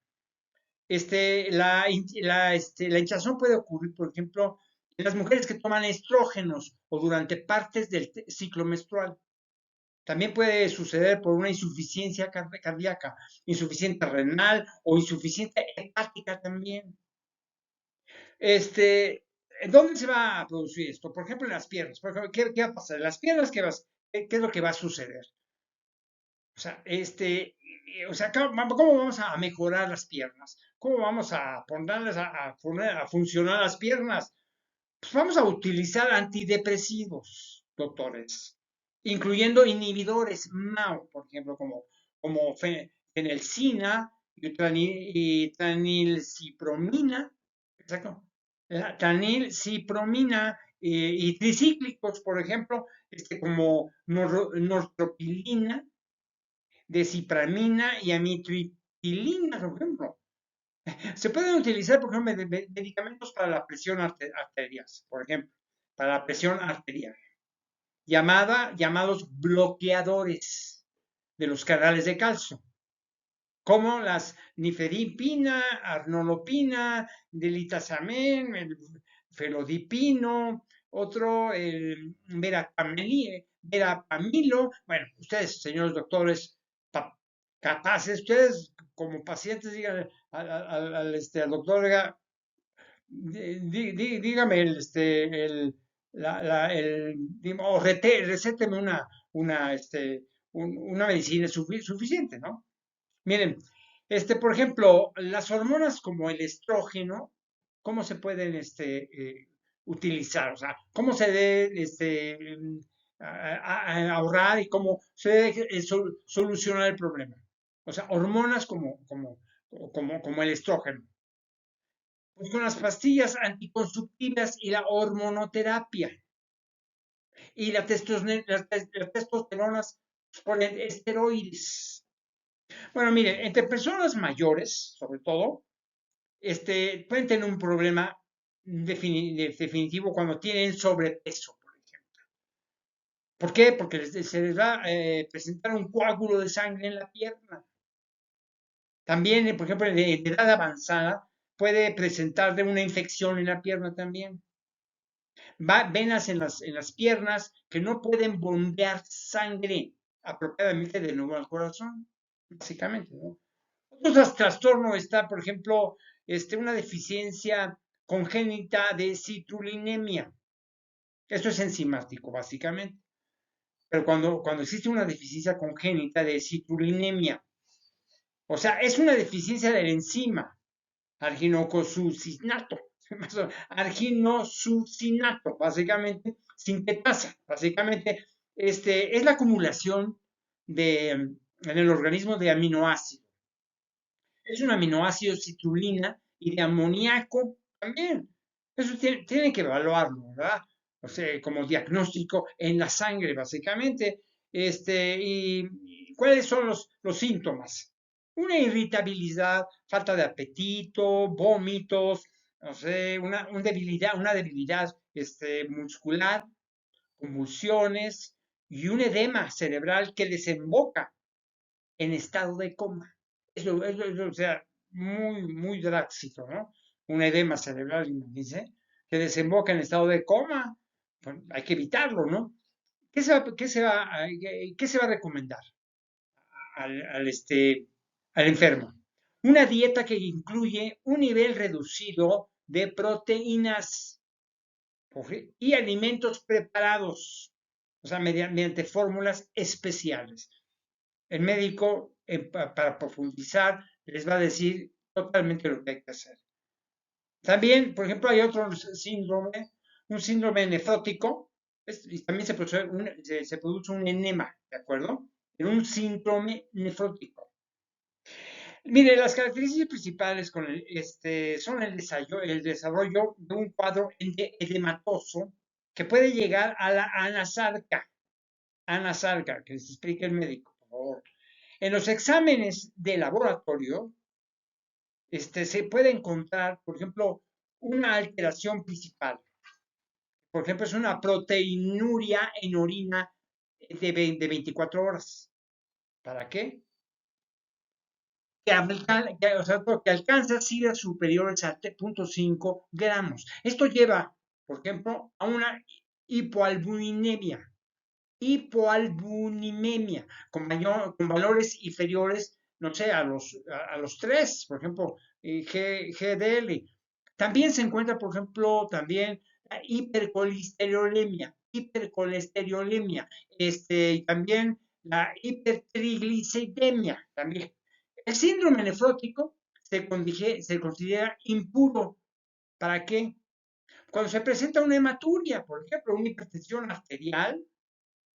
La hinchazón puede ocurrir, por ejemplo, en las mujeres que toman estrógenos o durante partes del ciclo menstrual. También puede suceder por una insuficiencia cardíaca, insuficiencia renal o insuficiencia hepática también. ¿Dónde se va a producir esto? Por ejemplo, en las piernas. Por ejemplo, ¿qué va a pasar? En las piernas, ¿qué es lo que va a suceder? O sea, ¿cómo vamos a mejorar las piernas? ¿Cómo vamos a ponerlas a funcionar las piernas? Pues vamos a utilizar antidepresivos, doctores, incluyendo inhibidores MAO, por ejemplo, como fenelcina y tranilcipromina, exacto, la tranilcipromina y tricíclicos, por ejemplo, como nortropilina, desipramina y amitriptilina, por ejemplo. Se pueden utilizar, por ejemplo, medicamentos para la presión arterial, por ejemplo, para la presión arterial, llamados bloqueadores de los canales de calcio, como las nifedipina, arnolopina, dilitazamen, el felodipino, otro, el verapamilo. Bueno, ustedes, señores doctores, capaces, ustedes como pacientes, digan al doctor, dígame, recéteme una medicina suficiente, ¿no? Miren, por ejemplo, las hormonas como el estrógeno, ¿cómo se pueden utilizar? O sea, ¿cómo se debe ahorrar y cómo se debe solucionar el problema? O sea, hormonas como el estrógeno. Pues con las pastillas anticonceptivas y la hormonoterapia. Y las testosteronas ponen esteroides. Bueno, miren, entre personas mayores, sobre todo, pueden tener un problema definitivo cuando tienen sobrepeso, por ejemplo. ¿Por qué? Porque se les va a presentar un coágulo de sangre en la pierna. También, por ejemplo, en edad avanzada puede presentar una infección en la pierna también. Venas en las piernas que no pueden bombear sangre apropiadamente de nuevo al corazón, básicamente, ¿no? Otros trastornos está, por ejemplo, una deficiencia congénita de citrullinemia. Esto es enzimático, básicamente. Pero cuando existe una deficiencia congénita de citrullinemia, o sea, es una deficiencia de la enzima arginocosucinato, arginosucinato, básicamente, sintetasa, básicamente, es la acumulación en el organismo de aminoácidos. Es un aminoácido citrulina y de amoníaco también. Eso tiene que evaluarlo, ¿verdad? O sea, como diagnóstico en la sangre, básicamente. ¿Y cuáles son los síntomas? Una irritabilidad, falta de apetito, vómitos, no sé, una debilidad muscular, convulsiones y un edema cerebral que desemboca en estado de coma. O sea, muy, muy drástico, ¿no? Un edema cerebral, dice, que desemboca en estado de coma. Bueno, hay que evitarlo, ¿no? ¿Qué se va a recomendar al enfermo? Una dieta que incluye un nivel reducido de proteínas y alimentos preparados, o sea, mediante fórmulas especiales. El médico, para profundizar, les va a decir totalmente lo que hay que hacer. También, por ejemplo, hay otro síndrome, un síndrome nefrótico, y también se produce un enema, ¿de acuerdo? En un síndrome nefrótico. Mire, las características principales son el desarrollo de un cuadro edematoso que puede llegar a la anasarca, que les explique el médico, por favor. En los exámenes de laboratorio, se puede encontrar, por ejemplo, una alteración principal. Por ejemplo, es una proteinuria en orina de 24 horas. ¿Para qué? Que alcanza cifras superiores a 0.5 gramos. Esto lleva, por ejemplo, a una hipoalbuminemia, con valores inferiores, no sé, a los 3, por ejemplo, GDL. También se encuentra, por ejemplo, también la hipercolesterolemia, y también la hipertrigliceridemia, también. El síndrome nefrótico se considera impuro. ¿Para qué? Cuando se presenta una hematuria, por ejemplo, una hipertensión arterial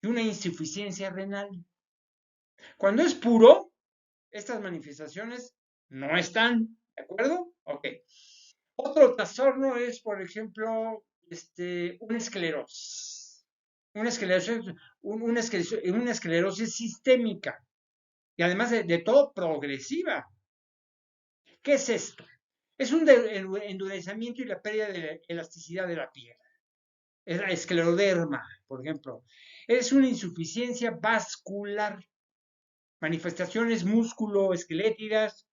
y una insuficiencia renal. Cuando es puro, estas manifestaciones no están, ¿de acuerdo? Ok. Otro trastorno es, por ejemplo, una esclerosis. Una esclerosis sistémica y además de todo progresiva. ¿Qué es esto? Es un endurecimiento y la pérdida de elasticidad de la piel. Es la escleroderma, por ejemplo. Es una insuficiencia vascular, manifestaciones músculo-esqueléticas,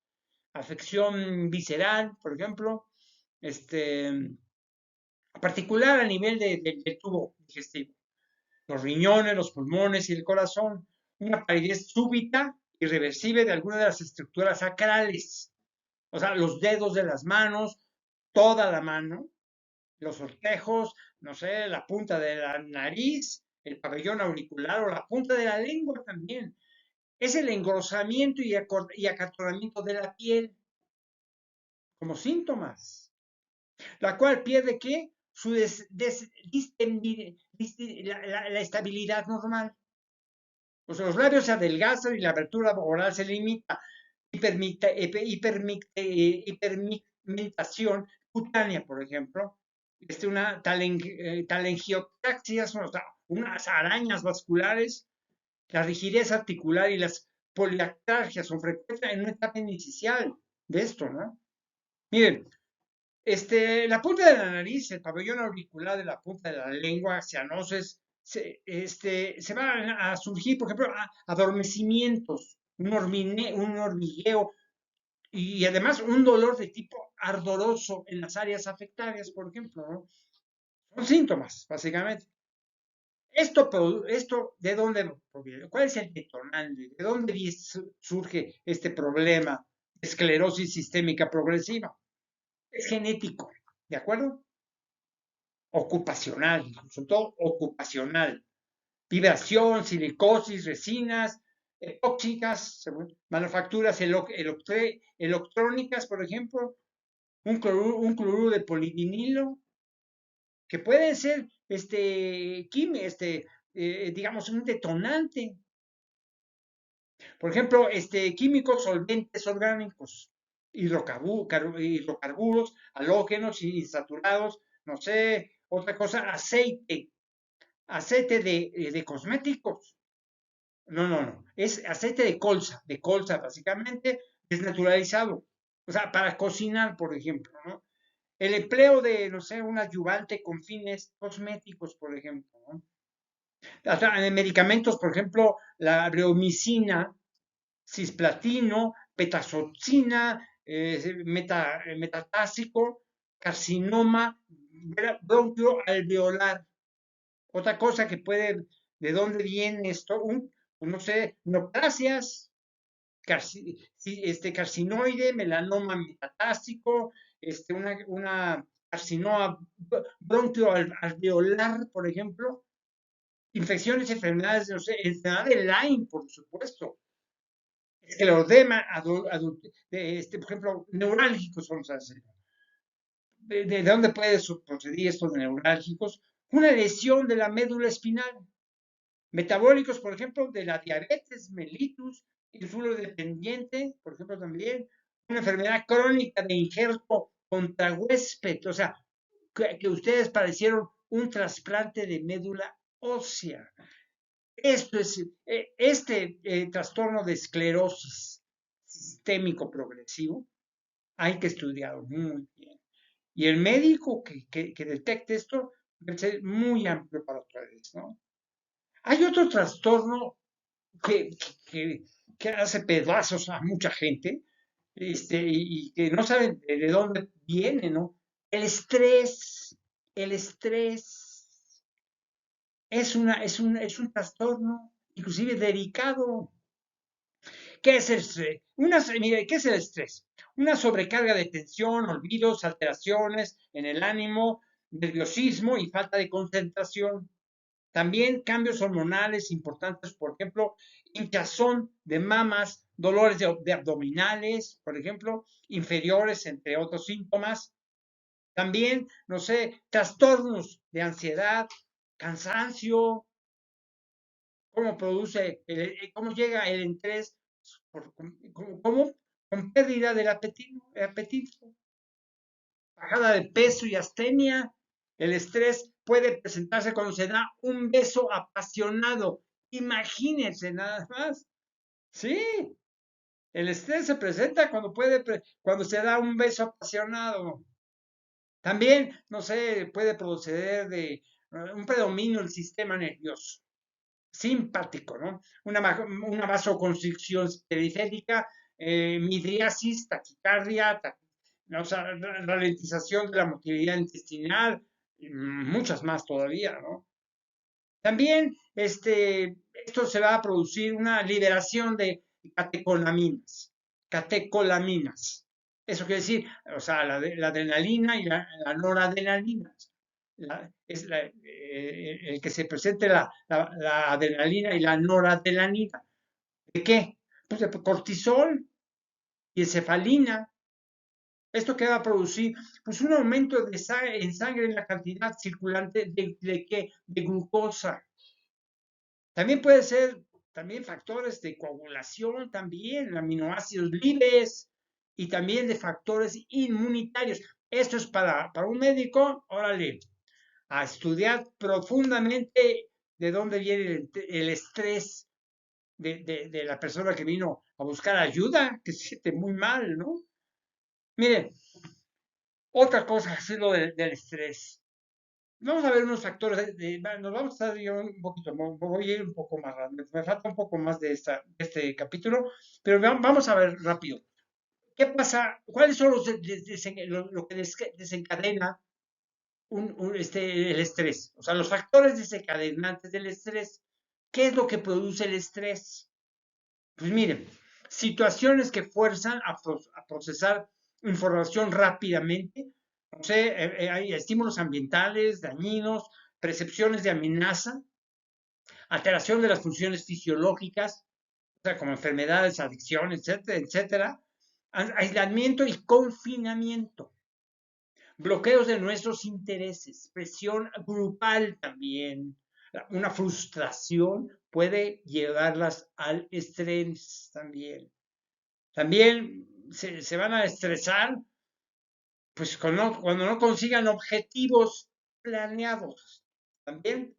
afección visceral, por ejemplo, particular a nivel del tubo digestivo, los riñones, los pulmones y el corazón, una palidez súbita, irreversible de alguna de las estructuras sacrales, o sea, los dedos de las manos, toda la mano, los ortejos, no sé, la punta de la nariz, el pabellón auricular o la punta de la lengua también. Es el engrosamiento y acartonamiento de la piel como síntomas, la cual pierde ¿qué? La estabilidad normal. O sea, los labios se adelgazan y la abertura oral se limita. Hiperpigmentación cutánea, por ejemplo. Una talangiotaxia, o sea, unas arañas vasculares, la rigidez articular y las poliartralgias son frecuentes en una etapa inicial de esto, ¿no? Miren, la punta de la nariz, el pabellón auricular de la punta de la lengua, cianosis, se van a surgir, por ejemplo, adormecimientos, un hormigueo y además un dolor de tipo ardoroso en las áreas afectadas, por ejemplo, ¿no? Son síntomas, básicamente. Esto, ¿de dónde proviene? ¿Cuál es el detonante? ¿De dónde surge este problema de esclerosis sistémica progresiva? Es genético, ¿de acuerdo? Ocupacional, sobre todo ocupacional. Vibración, silicosis, resinas, epóxicas, manufacturas electrónicas, por ejemplo, un cloruro de polivinilo, que pueden ser, digamos, un detonante. Por ejemplo, químicos solventes orgánicos, hidrocarburos, halógenos y insaturados, no sé, otra cosa, aceite de cosméticos. No, es aceite de colza básicamente desnaturalizado. O sea, para cocinar, por ejemplo, ¿no? El empleo de, no sé, un adyuvante con fines cosméticos, por ejemplo, ¿no? Hasta en medicamentos, por ejemplo, la breomicina, cisplatino, petazoxina, metatásico, carcinoma bronquioalveolar. Otra cosa que puede, ¿de dónde viene esto? No sé, neoplasias, carcinoide, melanoma metatásico, una carcinoma bronquioalveolar, por ejemplo, infecciones, enfermedades, no sé, enfermedad de Lyme, por supuesto, escleroderma, por ejemplo, neurálgicos, vamos a decir. ¿De dónde puede proceder esto de neurálgicos? Una lesión de la médula espinal. Metabólicos, por ejemplo, de la diabetes mellitus, insulino dependiente, por ejemplo, también. Una enfermedad crónica de injerto contra huésped, o sea, que ustedes padecieron un trasplante de médula ósea. Este trastorno de esclerosis sistémico progresivo hay que estudiarlo muy bien. Y el médico que detecte esto debe ser muy amplio para ustedes, ¿no? Hay otro trastorno que, que, que hace pedazos a mucha gente, y que no saben de dónde viene, ¿no? El estrés, el estrés es un trastorno, inclusive delicado. ¿Qué es el estrés? Mire, ¿qué es el estrés? Una sobrecarga de tensión, olvidos, alteraciones en el ánimo, nerviosismo y falta de concentración. También cambios hormonales importantes, por ejemplo, hinchazón de mamas, dolores de abdominales, por ejemplo, inferiores, entre otros síntomas. También, no sé, trastornos de ansiedad, cansancio, cómo llega el estrés, con pérdida del apetito, bajada de peso y astenia. El estrés puede presentarse cuando se da un beso apasionado. Imagínense nada más. Sí, el estrés se presenta cuando se da un beso apasionado. También, no sé, puede proceder de un predominio del sistema nervioso simpático, ¿no? Una vasoconstricción periférica, midriasis, taquicardia, o sea, ralentización de la motilidad intestinal, muchas más todavía, ¿no? También esto se va a producir una liberación de catecolaminas. Eso quiere decir, o sea, la adrenalina y la noradrenalina. El que se presente la adrenalina y la noradrenalina. ¿De qué? Pues de cortisol y encefalina. ¿Esto qué va a producir? Pues un aumento en sangre en la cantidad circulante de glucosa. También puede ser factores de coagulación, también aminoácidos libres y también de factores inmunitarios. Esto es para un médico, órale, a estudiar profundamente de dónde viene el estrés de la persona que vino a buscar ayuda, que se siente muy mal, ¿no? Miren, otra cosa es lo del estrés. Vamos a ver unos factores, nos vamos a estar yo un poquito, voy a ir un poco más rápido, me falta un poco más de este capítulo, pero vamos a ver rápido. ¿Qué pasa? ¿Cuáles son lo que desencadena el estrés? O sea, los factores desencadenantes del estrés. ¿Qué es lo que produce el estrés? Pues miren, situaciones que fuerzan a procesar información rápidamente. No sé, hay estímulos ambientales, dañinos, percepciones de amenaza, alteración de las funciones fisiológicas, o sea, como enfermedades, adicciones, etcétera, etcétera, aislamiento y confinamiento, bloqueos de nuestros intereses, presión grupal también, una frustración puede llevarlas al estrés también. También se van a estresar pues cuando no consigan objetivos planeados. También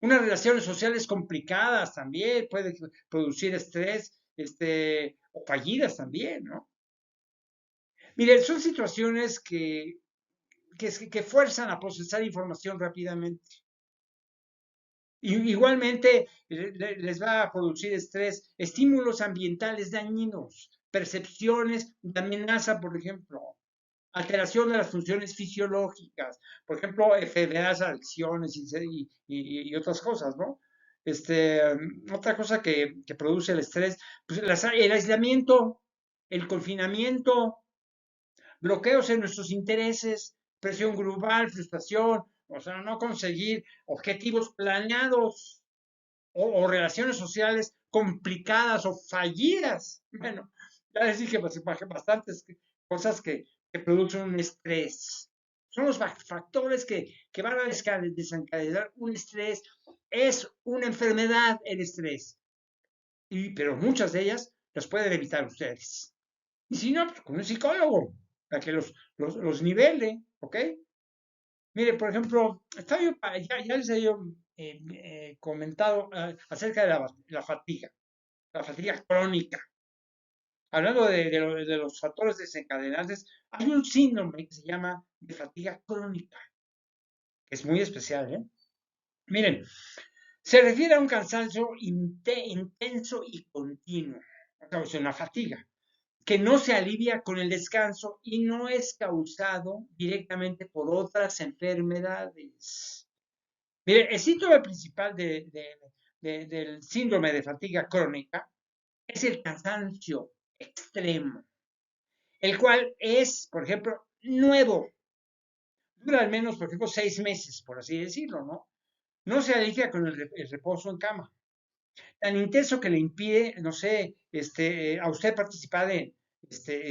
unas relaciones sociales complicadas también puede producir estrés, o fallidas también, ¿no? Miren, son situaciones que fuerzan a procesar información rápidamente. Igualmente les va a producir estrés, estímulos ambientales dañinos, percepciones de amenaza, por ejemplo, alteración de las funciones fisiológicas, por ejemplo, enfermedades, adicciones y otras cosas, ¿no? Otra cosa que produce el estrés, pues el aislamiento, el confinamiento, bloqueos en nuestros intereses, presión grupal, frustración, o sea, no conseguir objetivos planeados o relaciones sociales complicadas o fallidas. Bueno, ya les dije bastantes cosas que producen un estrés. Son los factores que van a desencadenar un estrés. Es una enfermedad el estrés, pero muchas de ellas las pueden evitar ustedes. Y si no, pues con un psicólogo, para que los nivele, ¿ok? Mire, por ejemplo, ya les he comentado acerca de la fatiga crónica. hablando de los factores desencadenantes, hay un síndrome que se llama de fatiga crónica, que es muy especial, ¿eh? Miren, se refiere a un cansancio intenso y continuo, o sea, una fatiga, que no se alivia con el descanso y no es causado directamente por otras enfermedades. Mire, el síntoma principal del síndrome de fatiga crónica es el cansancio extremo, el cual es, por ejemplo, nuevo. Dura al menos, por ejemplo, 6 meses, por así decirlo, ¿no? No se alivia con el reposo en cama. Tan intenso que le impide, no sé, a usted participar en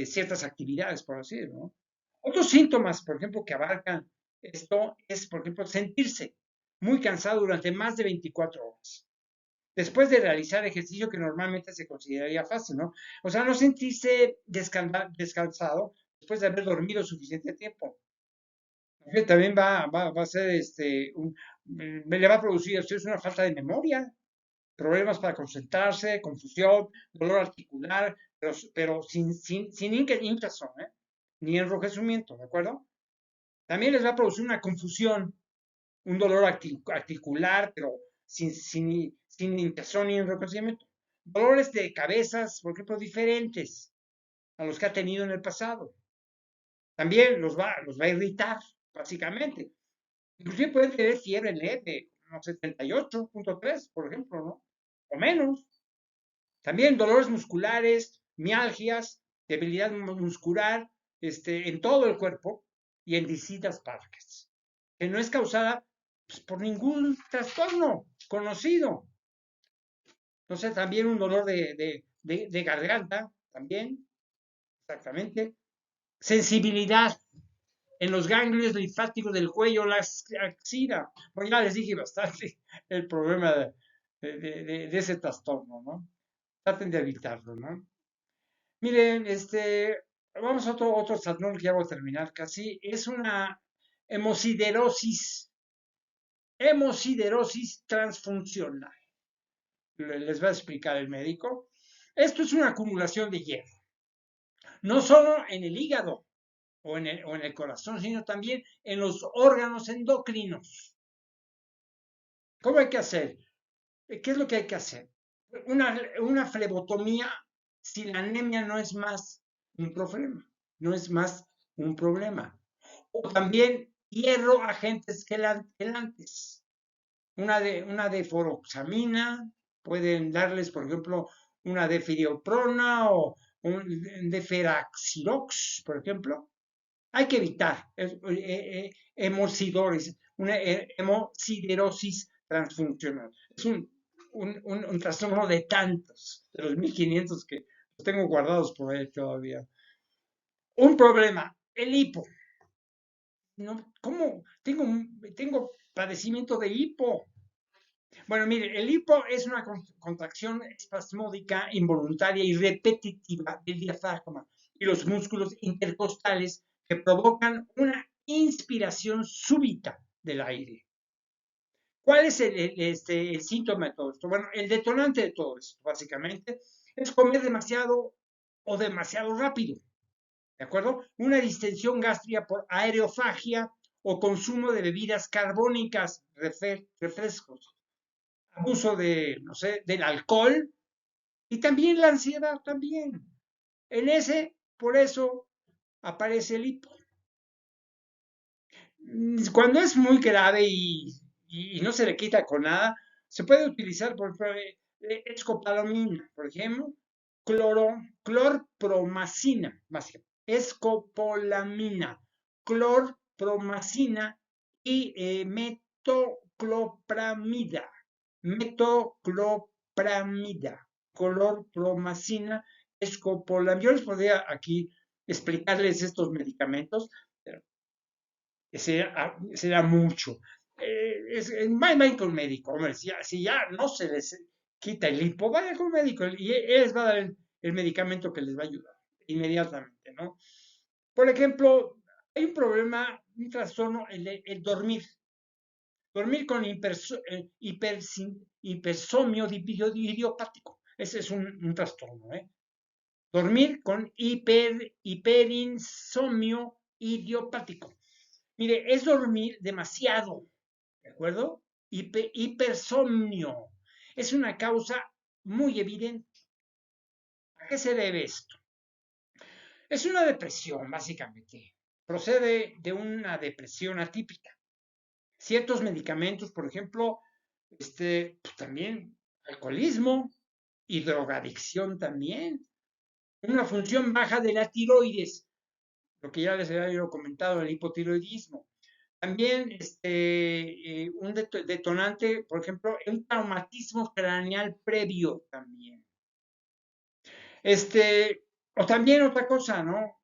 ciertas actividades, por así decirlo, ¿no? Otros síntomas, por ejemplo, que abarcan esto es, por ejemplo, sentirse muy cansado durante más de 24 horas. Después de realizar ejercicio que normalmente se consideraría fácil, ¿no? O sea, no sentirse descansado después de haber dormido suficiente tiempo. También va a ser, le va a producir a ustedes una falta de memoria, problemas para concentrarse, confusión, dolor articular, pero sin hinchazón, ¿eh? Ni enrojecimiento, ¿de acuerdo? También les va a producir una confusión, un dolor articular, pero sin hinchazón ni enrojecimiento. Dolores de cabezas, por ejemplo, diferentes a los que ha tenido en el pasado. También los va a irritar, básicamente. Inclusive pueden tener fiebre leve, no, 78.3, por ejemplo, ¿no? O menos. También dolores musculares, mialgias, debilidad muscular, en todo el cuerpo y en distintas partes, que no es causada pues, por ningún trastorno conocido. Entonces, también un dolor de garganta, también, exactamente. Sensibilidad en los ganglios linfáticos del cuello, la axila. Bueno, ya les dije bastante el problema de ese trastorno, ¿no? Traten de evitarlo, ¿no? Miren, vamos a otro trastorno que ya voy a terminar casi. Es una hemosiderosis, hemosiderosis transfuncional. Les va a explicar el médico. Esto es una acumulación de hierro, no solo en el hígado o en el corazón, sino también en los órganos endocrinos. ¿Cómo hay que hacer? ¿Qué es lo que hay que hacer? Una flebotomía si la anemia no es más un problema, no es más un problema. O también hierro agentes quelantes. Una deforoxamina, pueden darles, por ejemplo, una defirioprona o un deferaxilox, por ejemplo. Hay que evitar una hemosiderosis transfuncional. Es un trastorno de tantos, de los 1500 que los tengo guardados por ahí todavía. Un problema, el hipo. No, ¿cómo? Tengo padecimiento de hipo. Bueno, mire, el hipo es una contracción espasmódica involuntaria y repetitiva del diafragma y los músculos intercostales que provocan una inspiración súbita del aire. ¿Cuál es el síntoma de todo esto? Bueno, el detonante de todo esto, básicamente, es comer demasiado o demasiado rápido, ¿de acuerdo? Una distensión gástrica por aerofagia o consumo de bebidas carbónicas, refrescos, abuso de, no sé, del alcohol y también la ansiedad también. Por eso aparece el hipo. Cuando es muy grave y no se le quita con nada, se puede utilizar por ejemplo, escopolamina, por ejemplo, clorpromacina, más bien, escopolamina, clorpromacina y metoclopramida, clorpromacina, escopolamina. Yo les podría aquí explicarles estos medicamentos, pero será mucho. Vayan con un médico, hombre, si ya no se les quita el hipo, vayan con un médico y él les va a dar el medicamento que les va a ayudar inmediatamente, ¿no? Por ejemplo, hay un problema, un trastorno, el dormir. Dormir con hipersomnio idiopático. Ese es un trastorno, ¿eh? Dormir con hiperinsomnio idiopático. Mire, es dormir demasiado, ¿de acuerdo? Hipersomnio. Es una causa muy evidente. ¿A qué se debe esto? Es una depresión, básicamente. Procede de una depresión atípica. Ciertos medicamentos, por ejemplo, pues también alcoholismo y drogadicción también. Una función baja de la tiroides, lo que ya les había comentado, el hipotiroidismo. También un detonante, por ejemplo, un traumatismo craneal previo también. O también otra cosa, ¿no?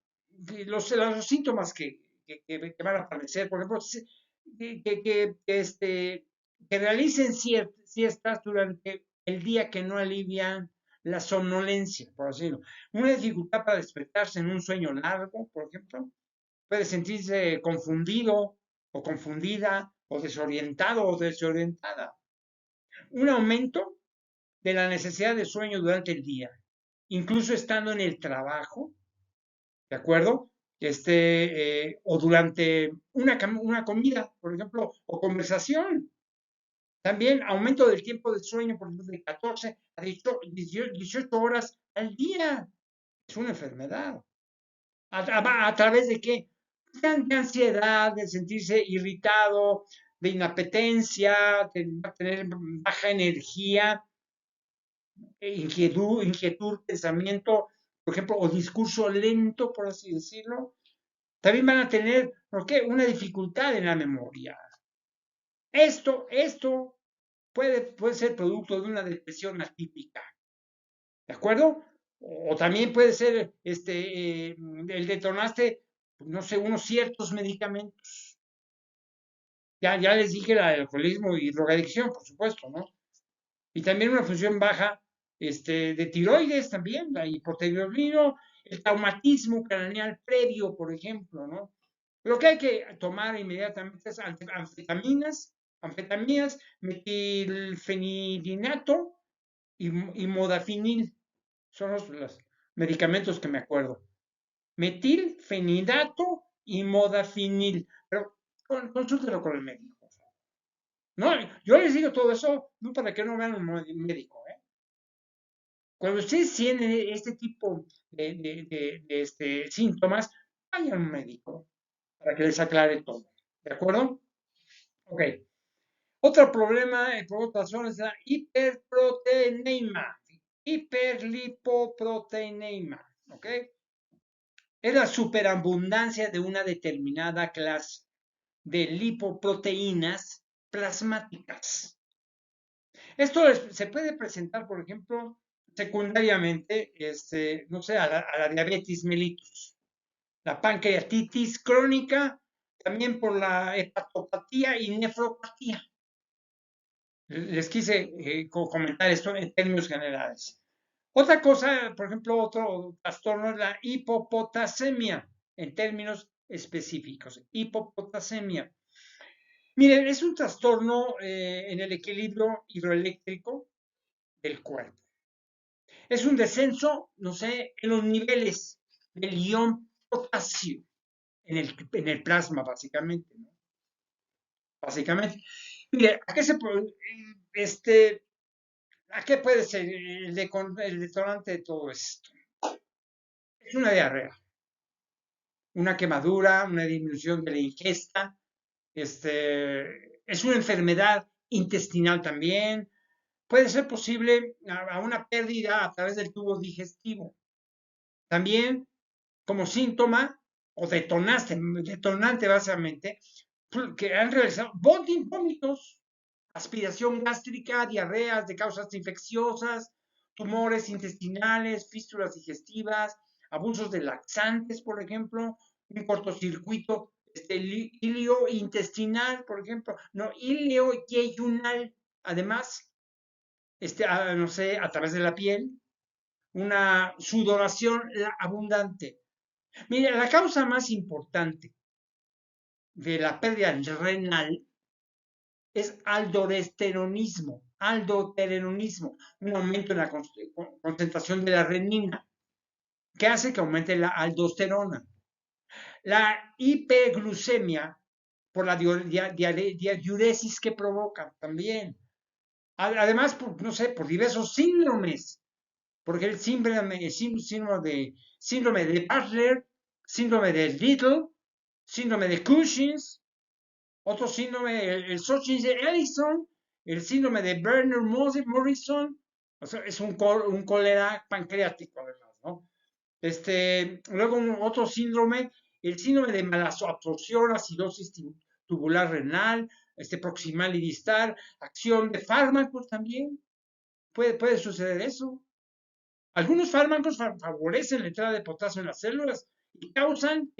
Los síntomas que van a aparecer, por ejemplo, que realicen siestas durante el día que no alivian la somnolencia, por así decirlo. Una dificultad para despertarse en un sueño largo, por ejemplo, puede sentirse confundido o confundida o desorientado o desorientada. Un aumento de la necesidad de sueño durante el día, incluso estando en el trabajo, ¿de acuerdo? O durante una comida, por ejemplo, o conversación. También aumento del tiempo de sueño, por ejemplo, de 14 a 18 horas al día. Es una enfermedad. ¿A través de qué? De ansiedad, de sentirse irritado, de inapetencia, de tener baja energía, inquietud, pensamiento, por ejemplo, o discurso lento, por así decirlo. También van a tener, ¿por qué? Una dificultad en la memoria. Esto puede ser producto de una depresión atípica, ¿de acuerdo? O también puede ser, el detonaste, no sé, unos ciertos medicamentos. Ya les dije el alcoholismo y drogadicción, por supuesto, ¿no? Y también una función baja de tiroides también, la hipotiroidismo, el traumatismo craneal previo, por ejemplo, ¿no? Lo que hay que tomar inmediatamente es anfetaminas, metilfenidato y modafinil. Son los medicamentos que me acuerdo. Metilfenidato y modafinil. Pero consúltelo con el médico. No, yo les digo todo eso, no para que no vean un médico, ¿eh? Cuando ustedes tienen este tipo de síntomas, vayan a un médico para que les aclare todo. ¿De acuerdo? Ok. Otro problema, por otra razón, es la hiperproteinemia. Hiperlipoproteinemia. ¿Ok? Es la superabundancia de una determinada clase de lipoproteínas plasmáticas. Esto se puede presentar, por ejemplo, secundariamente, no sé, a la diabetes mellitus, la pancreatitis crónica, también por la hepatopatía y nefropatía. Les quise comentar esto en términos generales. Otra cosa, por ejemplo, otro trastorno es la hipopotasemia, en términos específicos. Hipopotasemia. Miren, es un trastorno en el equilibrio hidroeléctrico del cuerpo. Es un descenso, no sé, en los niveles del ion potasio en el plasma, básicamente, ¿no? Básicamente. Mire, ¿a qué puede ser el detonante de todo esto? Es una diarrea, una quemadura, una disminución de la ingesta, es una enfermedad intestinal también, puede ser posible a una pérdida a través del tubo digestivo. También como síntoma o detonante básicamente, que han realizado vómitos, aspiración gástrica, diarreas de causas infecciosas, tumores intestinales, fístulas digestivas, abusos de laxantes, por ejemplo, un cortocircuito iliointestinal, por ejemplo, no, ilioyeyunal, además, no sé, a través de la piel, una sudoración abundante. Mire, la causa más importante de la pérdida renal es aldosteronismo, un aumento en la concentración de la renina. que hace que aumente la aldosterona. La hiperglucemia por la diuresis que provoca también. Además, no sé, por diversos síndromes, porque el síndrome de Butler, síndrome de Little, síndrome de Cushing's, otro síndrome, el Sochin de Ellison, el síndrome de Werner Morrison, o sea, es un cólera pancreático, además, ¿no? Luego otro síndrome, el síndrome de malabsorción, acidosis tubular renal, proximal y distal, acción de fármacos también, puede suceder eso. Algunos fármacos favorecen la entrada de potasio en las células y causan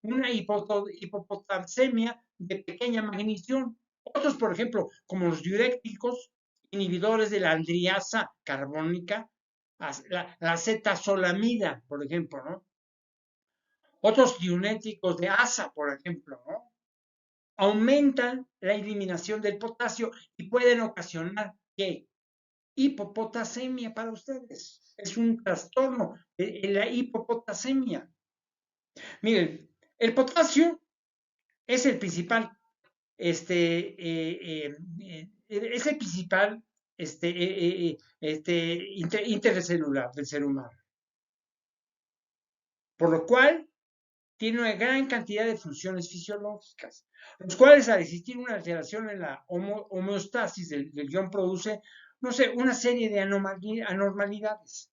una hipopotasemia de pequeña magnitud. Otros, por ejemplo, como los diuréticos, inhibidores de la anhidrasa carbónica, la acetazolamida, por ejemplo, ¿no? Otros diuréticos de asa, por ejemplo, ¿no? Aumentan la eliminación del potasio y pueden ocasionar ¿qué? Hipopotasemia para ustedes. Es un trastorno de la hipopotasemia. Miren, el potasio es el principal, es el principal intercelular del ser humano. Por lo cual tiene una gran cantidad de funciones fisiológicas, los cuales al existir una alteración en la homeostasis del guión produce, no sé, una serie de anormalidades.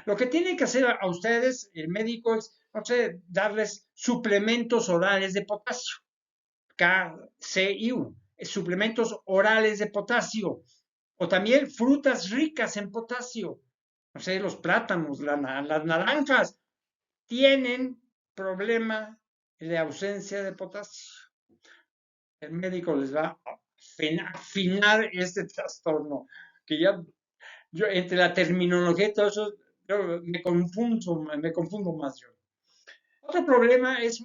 Lo que tiene que hacer a ustedes, el médico, es, no sé, darles suplementos orales de potasio, KCIU, suplementos orales de potasio, o también frutas ricas en potasio, no sé, los plátanos, las naranjas, tienen problema de ausencia de potasio. El médico les va a afinar este trastorno, que ya yo entre la terminología y todo eso, yo me confundo más yo. Otro problema es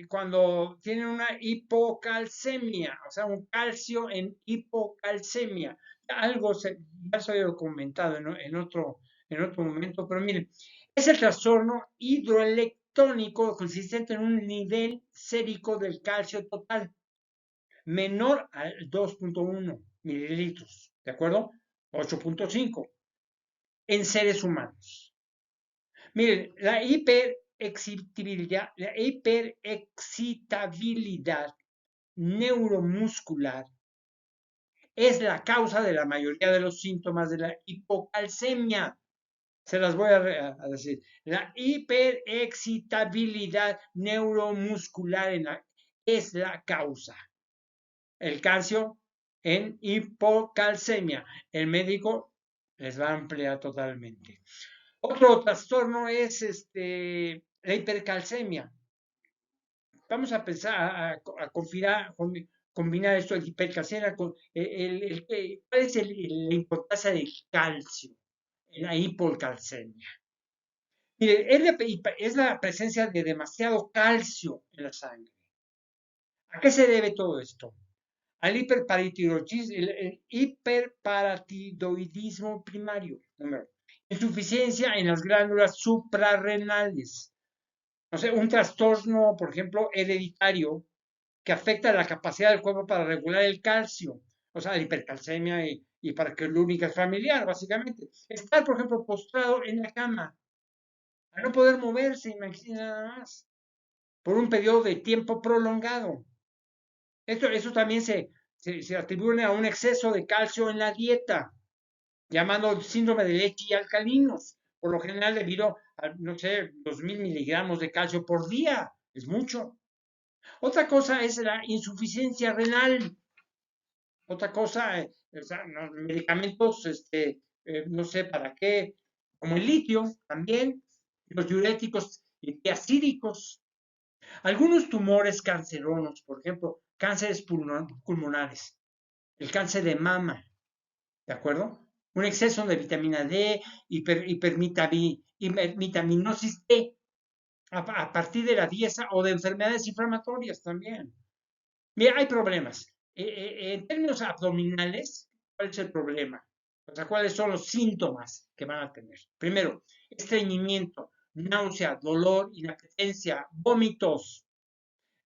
cuando tienen una hipocalcemia, o sea, un calcio en hipocalcemia. Algo ya se había comentado en otro momento, pero miren, es el trastorno hidroelectrónico consistente en un nivel sérico del calcio total menor al 2.1 mililitros, ¿de acuerdo? 8.5 en seres humanos. Miren, la hiperexcitabilidad neuromuscular es la causa de la mayoría de los síntomas de la hipocalcemia. Se las voy a decir. La hiperexcitabilidad neuromuscular es la causa. El calcio en hipocalcemia. El médico les va a ampliar totalmente. Otro trastorno es la hipercalcemia. Vamos a pensar, a combinar esto de hipercalcemia con ¿cuál es la importancia del calcio en la hipercalcemia? Mire, es la presencia de demasiado calcio en la sangre. ¿A qué se debe todo esto? Al hiperparatiroidismo primario. Insuficiencia en las glándulas suprarrenales. O sea, un trastorno, por ejemplo, hereditario que afecta la capacidad del cuerpo para regular el calcio. O sea, la hipercalcemia y para que lo único es familiar, básicamente. Estar, por ejemplo, postrado en la cama, a no poder moverse, imagínate nada más, por un periodo de tiempo prolongado. Eso también se atribuye a un exceso de calcio en la dieta, llamado síndrome de leche y alcalinos, por lo general debido a, no sé, 2000 miligramos de calcio por día, es mucho. Otra cosa es la insuficiencia renal. Otra cosa, o sea, medicamentos, no sé para qué, como el litio también, los diuréticos antiacídicos. Algunos tumores cancerosos, por ejemplo, cánceres pulmonares, el cáncer de mama, ¿de acuerdo? Un exceso de vitamina D, hipervitaminosis D, a partir de la dieta o de enfermedades inflamatorias también. Mira, hay problemas. En términos abdominales, ¿cuál es el problema? O sea, ¿cuáles son los síntomas que van a tener? Primero, estreñimiento, náusea, dolor, inapetencia, vómitos.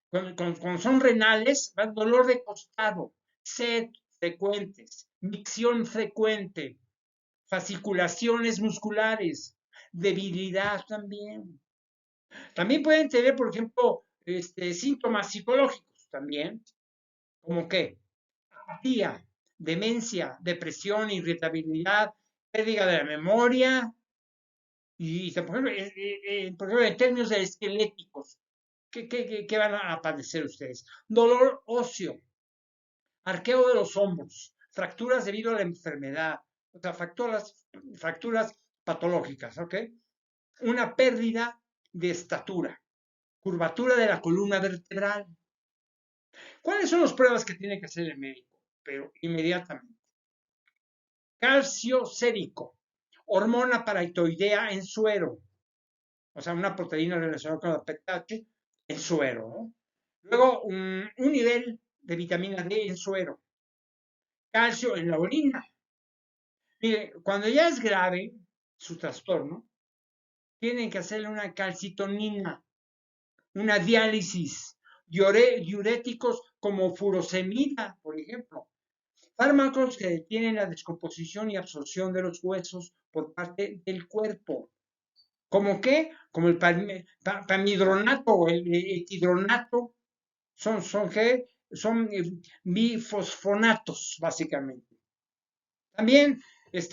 Cuando son renales, va dolor de costado, sed frecuentes, micción frecuente, fasciculaciones musculares, debilidad también. También pueden tener, por ejemplo, síntomas psicológicos también, como que apatía, demencia, depresión, irritabilidad, pérdida de la memoria y por ejemplo, en términos esqueléticos, ¿qué van a padecer ustedes? Dolor óseo, arqueo de los hombros, fracturas debido a la enfermedad, o sea, fracturas patológicas, ¿ok? Una pérdida de estatura, curvatura de la columna vertebral. ¿Cuáles son las pruebas que tiene que hacer el médico? Pero inmediatamente. Calcio sérico, hormona paratiroidea en suero, o sea, una proteína relacionada con la PTH en suero, ¿no? Luego, un nivel de vitamina D en suero, calcio en la orina. Mire, cuando ya es grave su trastorno, tienen que hacerle una calcitonina, una diálisis, diuréticos como furosemida, por ejemplo. Fármacos que detienen la descomposición y absorción de los huesos por parte del cuerpo. ¿Cómo qué? Como el pamidronato o el etidronato. Son bifosfonatos, básicamente. También,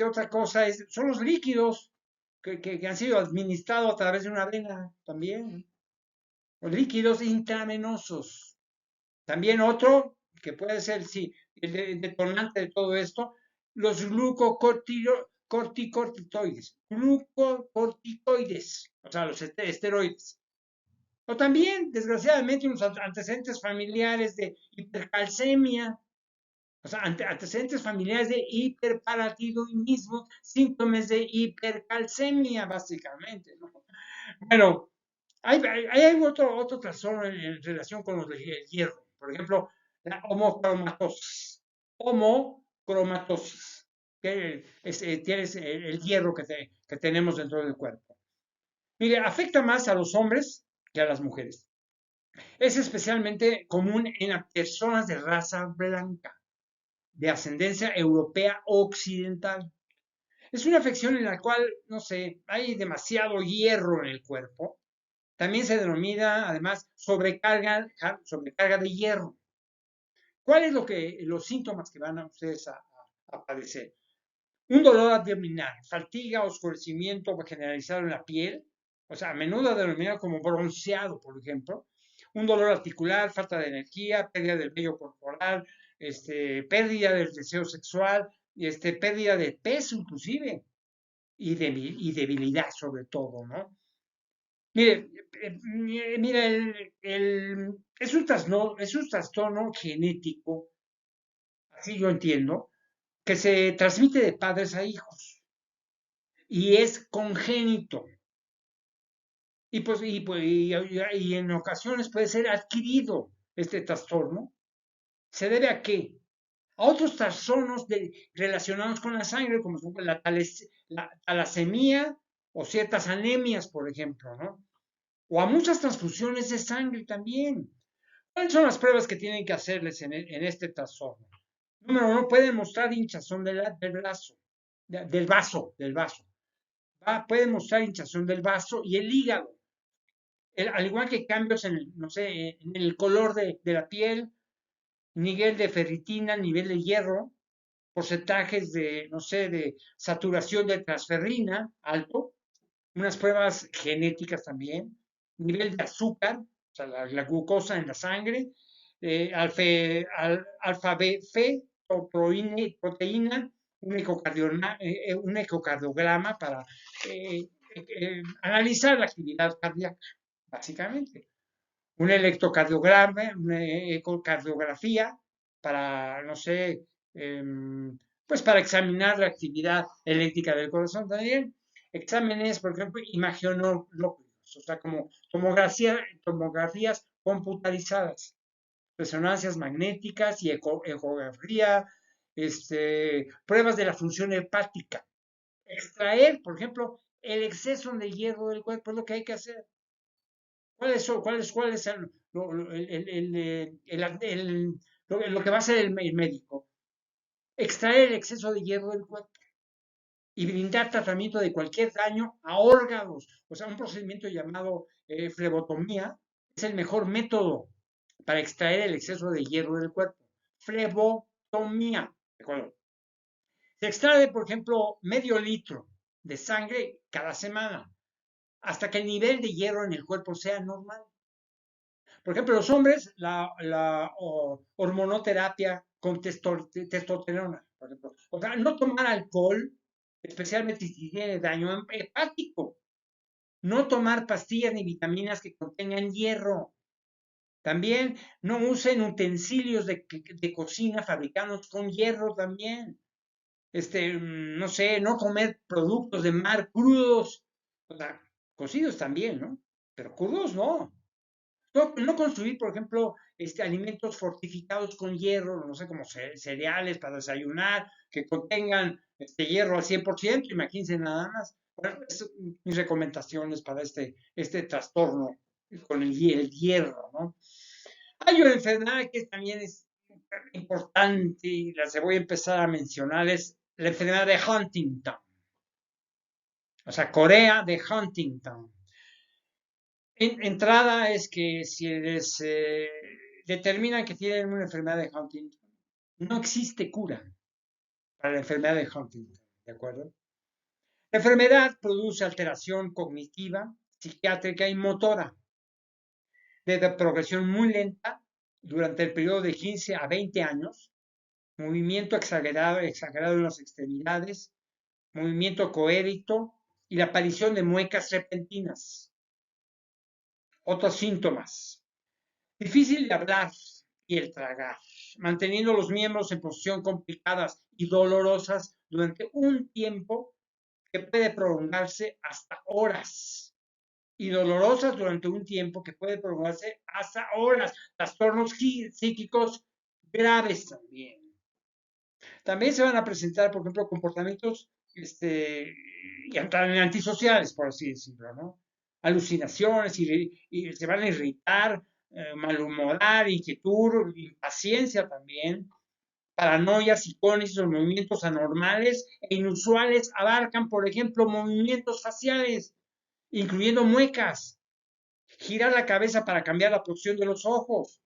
otra cosa son los líquidos que han sido administrados a través de una vena, también. Los líquidos intravenosos. También otro, que puede ser, sí, el detonante de todo esto, los glucocorticoides, o sea, los esteroides. O también, desgraciadamente, unos antecedentes familiares de hipercalcemia, o sea, antecedentes familiares de hiperparatiroidismo, síntomas de hipercalcemia, básicamente, ¿no? Bueno, hay otro trastorno en relación con el hierro. Por ejemplo, la homocromatosis. Homocromatosis, que tienes el hierro que tenemos dentro del cuerpo. Mire, afecta más a los hombres que a las mujeres. Es especialmente común en las personas de raza blanca, de ascendencia europea occidental. Es una afección en la cual, no sé, hay demasiado hierro en el cuerpo. También se denomina, además, sobrecarga de hierro. ¿Cuáles los síntomas que van a ustedes a padecer? Un dolor abdominal, fatiga, oscurecimiento generalizado en la piel, o sea, a menudo denominado como bronceado, por ejemplo. Un dolor articular, falta de energía, pérdida del vello corporal, pérdida del deseo sexual, pérdida de peso inclusive, y debilidad sobre todo, ¿no? Mire, mira, es un trastorno genético, así yo entiendo, que se transmite de padres a hijos y es congénito. Y en ocasiones puede ser adquirido este trastorno. ¿Se debe a qué? A otros trastornos relacionados con la sangre, como son la talasemia o ciertas anemias, por ejemplo, ¿no? O a muchas transfusiones de sangre también. ¿Cuáles son las pruebas que tienen que hacerles en este trastorno? Número uno, pueden mostrar hinchazón del vaso. Pueden mostrar hinchazón del vaso y el hígado. Al igual que cambios no sé, en el color de la piel, nivel de ferritina, nivel de hierro, porcentajes no sé, de saturación de transferrina alto, unas pruebas genéticas también, nivel de azúcar, o sea, la glucosa en la sangre, alfa-B, proteína, un ecocardiograma para analizar la actividad cardíaca, básicamente. Un electrocardiograma, una ecocardiografía para, no sé, pues para examinar la actividad eléctrica del corazón también. Exámenes, por ejemplo, imagenológicos, o sea, como tomografías computarizadas, resonancias magnéticas y ecografía, pruebas de la función hepática. Extraer, por ejemplo, el exceso de hierro del cuerpo es lo que hay que hacer. ¿Cuál es lo que va a hacer el médico? Extraer el exceso de hierro del cuerpo y brindar tratamiento de cualquier daño a órganos. O sea, un procedimiento llamado flebotomía es el mejor método para extraer el exceso de hierro del cuerpo. Flebotomía. ¿De acuerdo? Se extrae, por ejemplo, medio litro de sangre cada semana hasta que el nivel de hierro en el cuerpo sea normal. Por ejemplo, los hombres, la hormonoterapia con testosterona, por ejemplo. O sea, no tomar alcohol, especialmente si tiene daño hepático. No tomar pastillas ni vitaminas que contengan hierro. También no usen utensilios de cocina fabricados con hierro también. No sé, no comer productos de mar crudos. O sea, cocidos también, ¿no? Pero crudos no. No construir, por ejemplo, alimentos fortificados con hierro, no sé, como cereales para desayunar, que contengan hierro al 100%, imagínense nada más. Bueno, mis recomendaciones para este trastorno con el hierro, ¿no? Hay una enfermedad que también es importante y las voy a empezar a mencionar, es la enfermedad de Huntington. O sea, Corea de Huntington. Entrada es que si les determinan que tienen una enfermedad de Huntington, no existe cura para la enfermedad de Huntington, ¿de acuerdo? La enfermedad produce alteración cognitiva, psiquiátrica y motora, de progresión muy lenta durante el periodo de 15 a 20 años, movimiento exagerado en las extremidades, movimiento coédito y la aparición de muecas repentinas. Otros síntomas: difícil de hablar y el tragar, manteniendo los miembros en posición complicadas y dolorosas durante un tiempo que puede prolongarse hasta horas. Y dolorosas durante un tiempo que puede prolongarse hasta horas. Trastornos psíquicos graves también. También se van a presentar, por ejemplo, comportamientos antisociales, por así decirlo, ¿no? Alucinaciones y se van a irritar, malhumorar, inquietud, impaciencia también, paranoia, psicosis o movimientos anormales e inusuales abarcan, por ejemplo, movimientos faciales, incluyendo muecas, girar la cabeza para cambiar la posición de los ojos.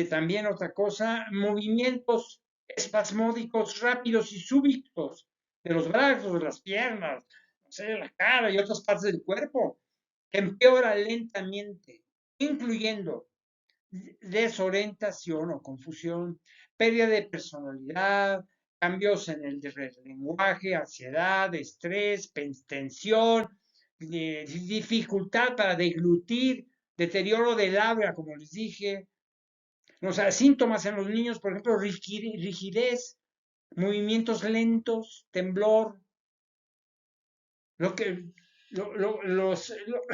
También otra cosa, movimientos espasmódicos rápidos y súbitos de los brazos, de las piernas, no sé, la cara y otras partes del cuerpo, que empeora lentamente, incluyendo desorientación o confusión, pérdida de personalidad, cambios en el lenguaje, ansiedad, estrés, tensión, dificultad para deglutir, deterioro del habla, como les dije. O sea, síntomas en los niños, por ejemplo, rigidez, movimientos lentos, temblor, lo que,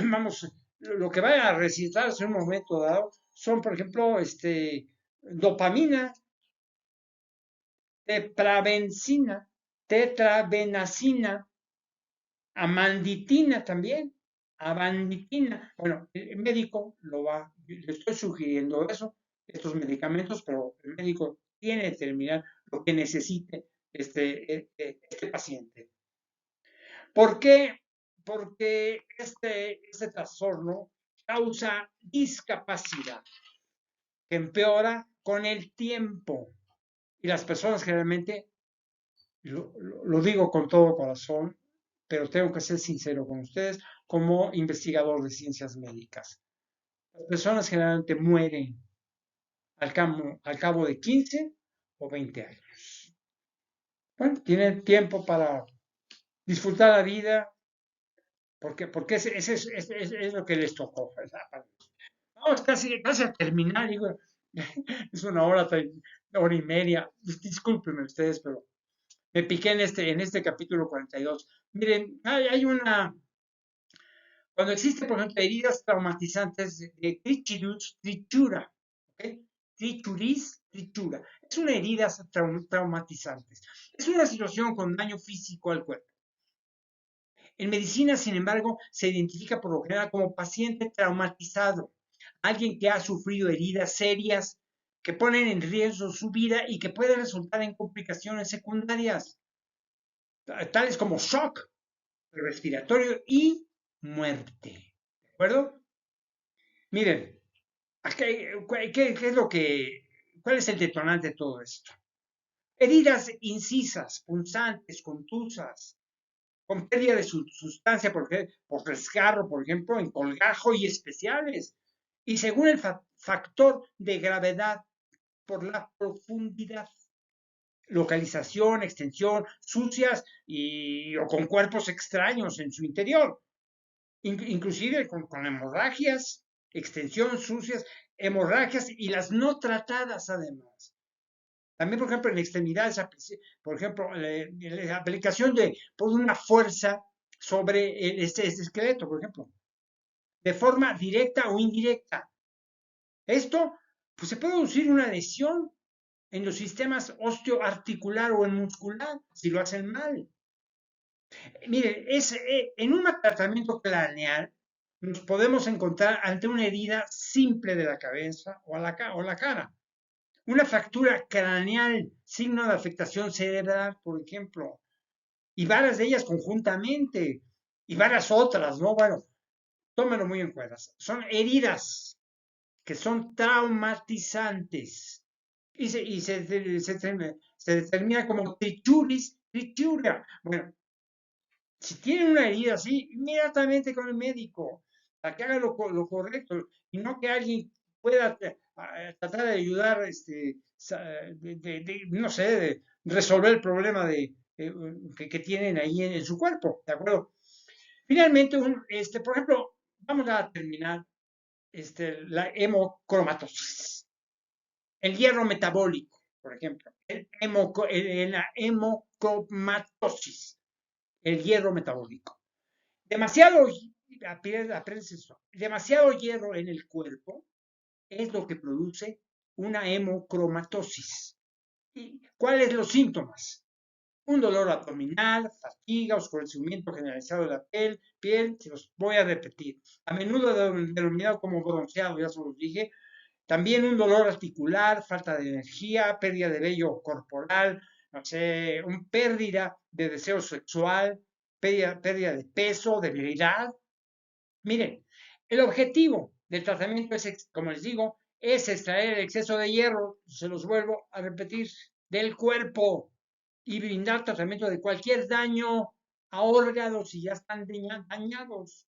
vamos, lo que va a recitarse en un momento dado son, por ejemplo, dopamina, tetrabenacina, amanditina también, amanditina. Bueno, el médico le estoy sugiriendo eso, estos medicamentos, pero el médico tiene que determinar lo que necesite este paciente. ¿Por qué? Porque este trastorno causa discapacidad que empeora con el tiempo. Y las personas generalmente, lo digo con todo corazón, pero tengo que ser sincero con ustedes, como investigador de ciencias médicas. Las personas generalmente mueren al cabo de 15 o 20 años. Bueno, tienen tiempo para disfrutar la vida, porque ese es lo que les tocó, ¿verdad? Vamos casi a terminar, digo, es una hora y media. Discúlpenme ustedes, pero me piqué en este capítulo 42. Miren, hay cuando existe, por ejemplo, heridas traumatizantes de tritura, ¿ok? tritura. Es una herida traumatizante. Es una situación con daño físico al cuerpo. En medicina, sin embargo, se identifica por lo general como paciente traumatizado, alguien que ha sufrido heridas serias que ponen en riesgo su vida y que pueden resultar en complicaciones secundarias, tales como shock respiratorio y muerte. ¿De acuerdo? Miren, ¿qué es lo que, cuál es el detonante de todo esto? Heridas incisas, punzantes, contusas, con pérdida de su sustancia por desgarro, por ejemplo, en colgajo y especiales. Y según el factor de gravedad por la profundidad, localización, extensión, sucias o con cuerpos extraños en su interior. Inclusive con hemorragias, extensión, sucias, hemorragias y las no tratadas además. También, por ejemplo, en extremidades, por ejemplo, la aplicación por una fuerza sobre este esqueleto, por ejemplo, de forma directa o indirecta. Esto, pues se puede producir una lesión en los sistemas osteoarticular o en muscular, si lo hacen mal. Miren, en un tratamiento craneal nos podemos encontrar ante una herida simple de la cabeza o la cara. Una fractura craneal, signo de afectación cerebral, por ejemplo, y varias de ellas conjuntamente, y varias otras, ¿no? Bueno, tómenlo muy en cuenta. Son heridas que son traumatizantes se determina como tritura. Bueno, si tienen una herida así, inmediatamente con el médico, para que haga lo correcto, y no que alguien pueda tratar de ayudar, no sé, de resolver el problema que tienen ahí en su cuerpo, ¿de acuerdo? Finalmente, por ejemplo, vamos a terminar la hemocromatosis, el hierro metabólico, por ejemplo, la hemocromatosis, el hierro metabólico. Demasiado, demasiado hierro en el cuerpo es lo que produce una hemocromatosis. ¿Y cuáles son los síntomas? Un dolor abdominal, fatiga, oscurecimiento generalizado de la piel, se los voy a repetir. A menudo denominado como bronceado, ya se los dije. También un dolor articular, falta de energía, pérdida de vello corporal, no sé, pérdida de deseo sexual, pérdida de peso, debilidad. Miren, el objetivo del tratamiento es, como les digo, es extraer el exceso de hierro, se los vuelvo a repetir, del cuerpo y brindar tratamiento de cualquier daño a órganos si ya están dañados.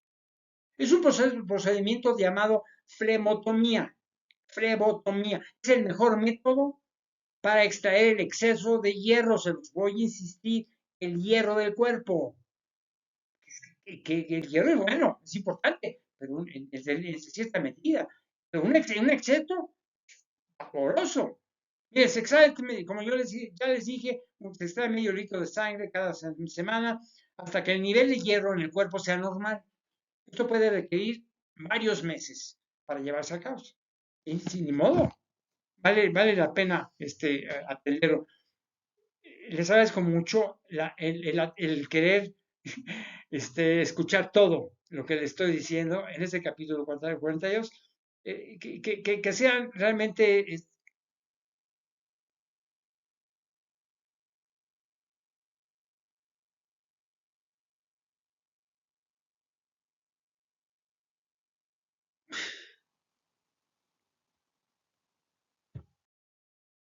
Es un procedimiento llamado flebotomía. Flebotomía es el mejor método para extraer el exceso de hierro, se los voy a insistir, el hierro del cuerpo. Que el hierro es bueno, es importante, pero en cierta medida. Pero un exceso pavoroso. Mire, se extrae, como ya les dije, se extrae medio litro de sangre cada semana hasta que el nivel de hierro en el cuerpo sea normal. Esto puede requerir varios meses para llevarse a cabo. Y sin ni modo, vale la pena atenderlo. Les agradezco mucho el querer escuchar todo lo que le estoy diciendo en este capítulo 42, que sean realmente